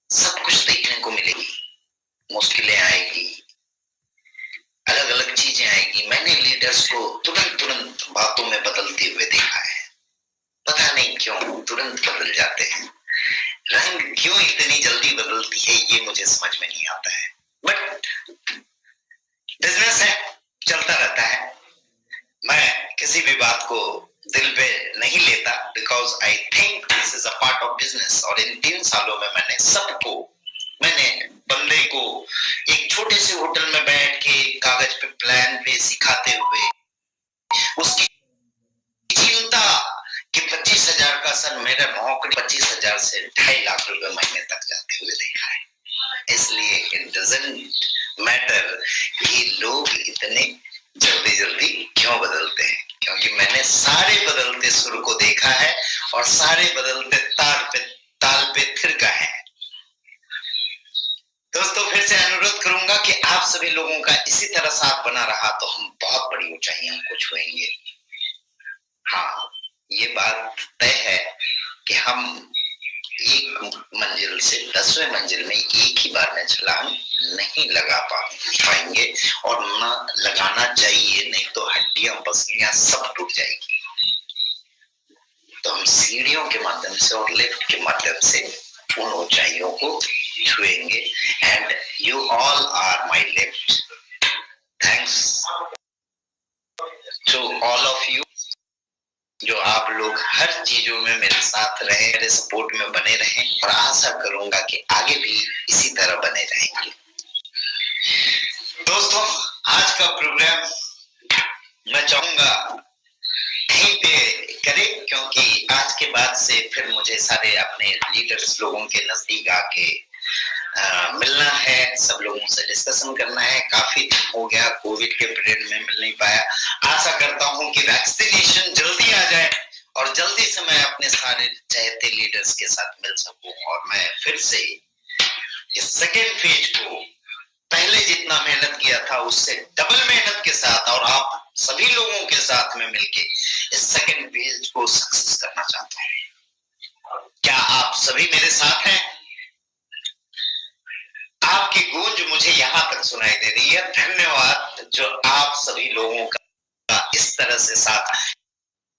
सब कुछ देखने को मिलेगी, मुश्किलें आएगी, अलग अलग चीजें आएगी। मैंने लीडर्स को तुरंत बातों में बदलते हुए देखा है, पता नहीं क्यों तुरंत बदल जाते हैं। रंग क्यों इतनी जल्दी बदलती है ये मुझे समझ में नहीं आता है, बट बिजनेस है, चलता रहता है। मैं किसी भी बात को दिल पे नहीं लेता, because I think this is a part of business. और इन 3 सालों में मैंने बंदे को एक छोटे से होटल में बैठ के कागज पे प्लान पे सिखाते हुए उसकी चिंता कि 25,000 का सर मेरा नौकरी 25,000 से 2.5 लाख रुपए महीने तक जाते हुए देखा है। इसलिए इट डजंट मैटर कि लोग इतने जल्दी क्यों बदलते हैं, क्योंकि मैंने सारे बदलते सुर को देखा है और सारे बदलते ताल पे थिरका है। दोस्तों, फिर से अनुरोध करूंगा कि आप सभी लोगों का इसी तरह साथ बना रहा तो हम बहुत बड़ी ऊंचाइयों को छुएंगे। हाँ, ये बात तय है कि हम एक मंजिल से 10वें मंजिल में एक ही बार में छलांग नहीं लगा पाएंगे और ना लगाना चाहिए, नहीं तो हड्डियां पसलियां सब टूट जाएगी। तो हम सीढ़ियों के माध्यम से और लिफ्ट के माध्यम से उन ऊंचाइयों को छुएंगे। And you all are my lift. Thanks to all of you, जो आप लोग हर चीजों में मेरे साथ रहे, मेरे सपोर्ट में बने रहें, और आशा करूंगा कि आगे भी इसी तरह बने रहेंगे। दोस्तों, आज का प्रोग्राम मैं चाहूंगा यहीं पे करें, क्योंकि आज के बाद से फिर मुझे सारे अपने लीडर्स लोगों के नजदीक आके मिलना है, सब लोगों से डिस्कशन करना है। काफी दिन हो गया, कोविड के पीरियड में मिल नहीं पाया। आशा करता हूं कि वैक्सीनेशन जल्दी आ जाए और जल्दी से मैं अपने सारे चाहते लीडर्स के साथ मिल सकूं और मैं फिर से इस सेकेंड फेज को पहले जितना मेहनत किया था उससे डबल मेहनत के साथ और आप सभी लोगों के साथ में मिलके इस सेकेंड फेज को सक्सेस करना चाहता हूं। क्या आप सभी मेरे साथ हैं? आपकी गूंज मुझे यहां तक सुनाई दे रही है। धन्यवाद जो आप सभी लोगों का इस तरह से साथ,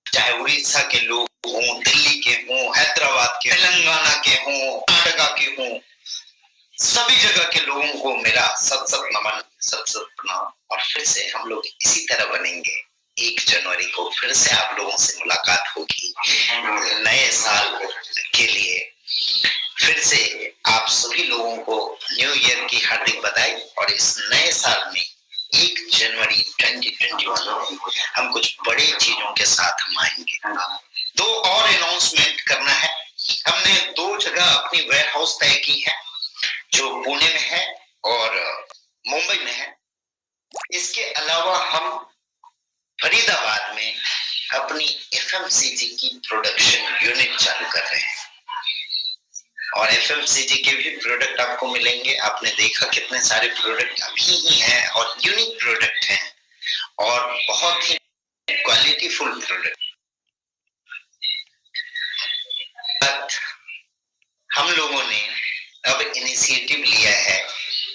चाहे उड़ीसा के लोग हों, दिल्ली के हों, हैदराबाद के, तेलंगाना के हों, कर्नाटक के हों, सभी जगह के लोगों को मेरा सत नमन, सत प्रणाम। और फिर से हम लोग इसी तरह बनेंगे। 1 जनवरी को फिर से आप लोगों से मुलाकात होगी नए साल के लिए। फिर से आप सभी लोगों को न्यू ईयर की हार्दिक बधाई। और इस नए साल में 1 जनवरी 2021 हम कुछ बड़ी चीजों के साथ हम आएंगे। 2 और अनाउंसमेंट करना है। हमने 2 जगह अपनी वेयर हाउस तय की है, जो पुणे में है और मुंबई में है। इसके अलावा हम फरीदाबाद में अपनी FMCG की प्रोडक्शन यूनिट चालू कर रहे हैं और FMCG के भी प्रोडक्ट आपको मिलेंगे। आपने देखा कितने सारे प्रोडक्ट अभी ही हैं और यूनिक प्रोडक्ट हैं और बहुत ही क्वालिटीफुल प्रोडक्ट। हम लोगों ने अब इनिशिएटिव लिया है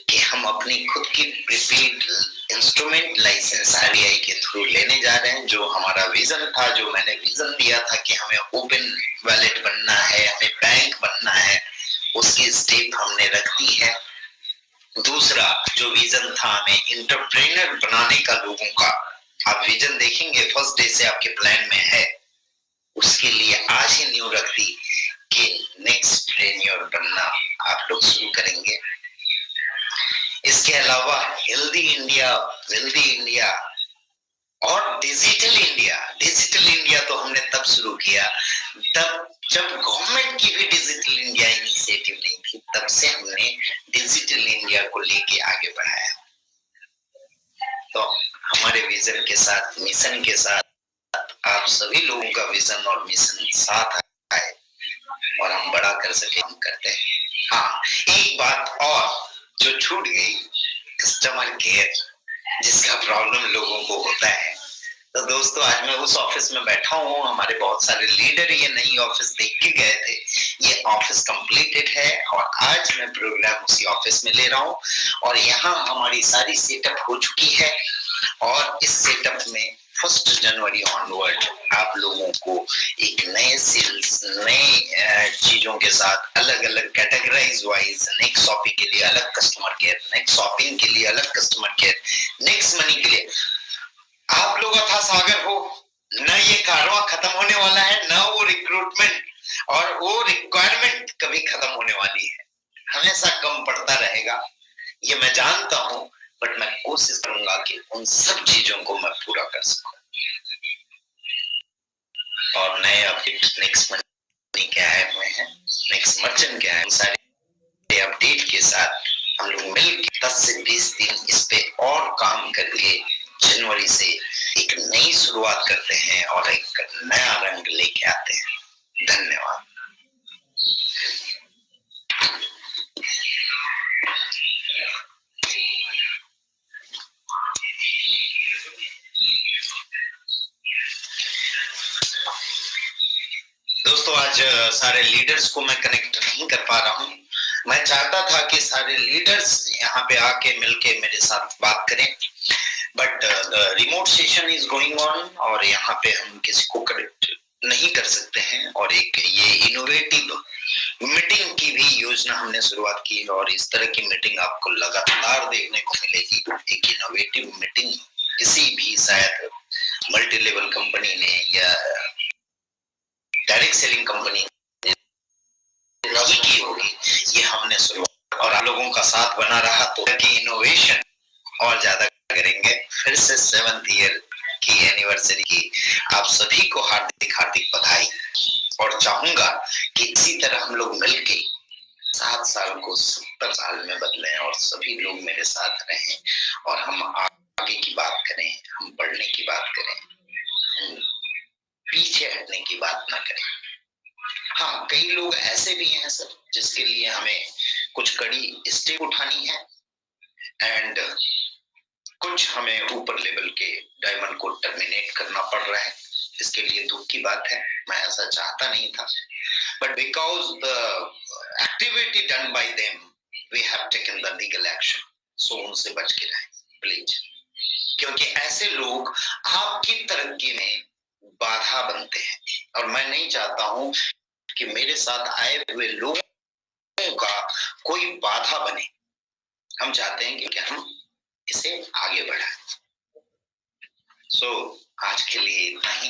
कि हम अपनी खुद की प्रीपेड इंस्ट्रूमेंट लाइसेंस RBI के थ्रू लेने जा रहे हैं। जो हमारा विजन था, जो मैंने विजन दिया था कि हमें ओपन वॉलेट बनना है, हमें बैंक बनना है, उसकी स्टेप हमने रख दी है। दूसरा जो विजन था, हमें इंटरप्रेन्योर बनाने का लोगों का, आप विजन देखेंगे फर्स्ट डे से आपके प्लान में हेल्दी इंडिया और डिजिटल इंडिया तो हमने तब शुरू किया तब जब गवर्नमेंट की भी डिजिटल इंडिया इनिशिएटिव नहीं थी, तब से हमने डिजिटल इंडिया को लेके आगे बढ़ाया। तो हमारे विजन के साथ, मिशन के साथ आप सभी लोगों का विजन और मिशन साथ आए और हम बड़ा कर सके, हम करते हैं। हाँ, एक बात और जो छूट गई, कस्टमर केयर जिसका प्रॉब्लम लोगों को होता है। तो दोस्तों, आज मैं उस ऑफिस में बैठा हूँ, हमारे बहुत सारे लीडर ये नई ऑफिस देख के गए थे। ये ऑफिस कंप्लीटेड है और आज मैं प्रोग्राम उसी ऑफिस में ले रहा हूँ और यहाँ हमारी सारी सेटअप हो चुकी है और इस सेटअप में 1 जनवरी ऑनवर्ड आप लोगों को एक नए सेल्स, नए चीजों के साथ अलग अलग कैटेगराइज वाइज, नेक्स्ट शॉपिंग के लिए अलग कस्टमर केयर, नेक्स्ट शॉपिंग के लिए अलग कस्टमर केयर, नेक्स्ट मनी के लिए आप लोग अथा सागर हो। न ये कारवां खत्म होने वाला है, न वो रिक्रूटमेंट और वो रिक्वायरमेंट कभी खत्म होने वाली है, हमेशा कम पड़ता रहेगा, ये मैं जानता हूं। बट मैं कोशिश करूंगा कि उन सब चीजों को मैं पूरा कर सकूं। और नए अपडेट, नेक्स्ट मनी क्या आए हुए हैं, नेक्स्ट मर्चेंट क्या है, सारे अपडेट के साथ हम लोग मिलकर 10 से 20 दिन इस पे और काम करके जनवरी से एक नई शुरुआत करते हैं और एक नया रंग लेके आते हैं। धन्यवाद। दोस्तों, आज सारे लीडर्स को मैं कनेक्ट नहीं कर पा रहा हूं। मैं चाहता था कि सारे लीडर्स यहाँ पे आके मिलके मेरे साथ बात करें, but the remote session is going on और यहाँ पे हम किसी को कनेक्ट नहीं कर सकते हैं। और एक ये इनोवेटिव मीटिंग की भी योजना हमने शुरुआत की और इस तरह की मीटिंग आपको लगातार देखने को मिलेगी। एक इनोवेटिव मीटिंग किसी भी शायद मल्टी लेवल कंपनी ने या डायरेक्ट सेलिंग कंपनी नहीं की होगी, ये हमने शुरुआत और आप लोगों का साथ बना रहा तो इनोवेशन और ज्यादा करेंगे। फिर से 7th ईयर की एनिवर्सरी की आप सभी को हार्दिक हार्दिक बधाई और चाहूंगा कि इसी तरह हम लोग मिलके 7 साल को 70 साल में बदलें और सभी लोग मेरे साथ रहें और हम आगे की बात करें, हम बढ़ने की बात करें, हम पीछे हटने की बात ना करें। हाँ, कई लोग ऐसे भी हैं सर जिसके लिए हमें कुछ कड़ी स्टेप उठानी है एंड कुछ हमें ऊपर लेवल के डायमंड को टर्मिनेट करना पड़ रहा है। इसके लिए दुख की बात है, मैं ऐसा चाहता नहीं था, but because the activity done by them we have taken the legal action. So उनसे बच के रहें प्लीज, क्योंकि ऐसे लोग आपकी तरक्की में बाधा बनते हैं और मैं नहीं चाहता हूं कि मेरे साथ आए हुए लोगों का कोई बाधा बने। हम चाहते हैं कि हम इसे आगे बढ़ाएं। सो आज के लिए इतना ही।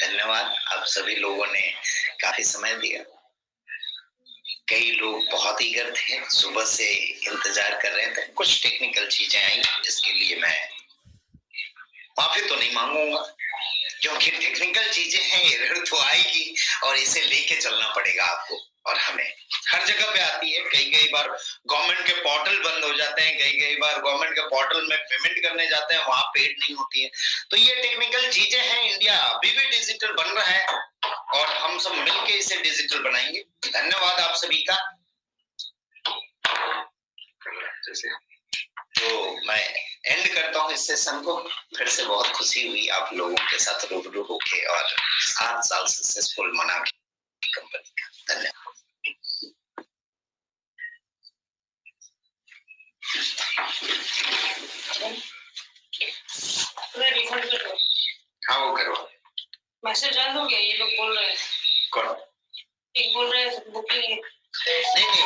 धन्यवाद। आप सभी लोगों ने काफी समय दिया। कई लोग बहुत ईगर थे, सुबह से इंतजार कर रहे थे। कुछ टेक्निकल चीजें आई जिसके लिए मैं माफी तो नहीं मांगूंगा, क्योंकि टेक्निकल चीजें हैं, एरर तो आएगी और इसे लेके चलना पड़ेगा आपको और हमें। हर जगह पे आती है। कई बार गवर्नमेंट के पोर्टल बंद हो जाते हैं, कई बार गवर्नमेंट के पोर्टल में पेमेंट करने जाते हैं, वहां पेड नहीं होती है। तो ये टेक्निकल चीजें हैं। इंडिया अभी भी डिजिटल बन रहा है और हम सब मिलके इसे डिजिटल बनाएंगे। धन्यवाद आप सभी का। तो मैं एंड करता हूँ इस सेशन को। फिर से बहुत खुशी हुई आप लोगों के साथ रूबरू होके और 7 साल सक्सेसफुल मना कंपनी का। धन्यवाद। हाँ, वो करो। मैसेज आ गया, ये लोग बोल रहे हैं। कौन? एक बोल रहे हैं बुकिंग। नहीं,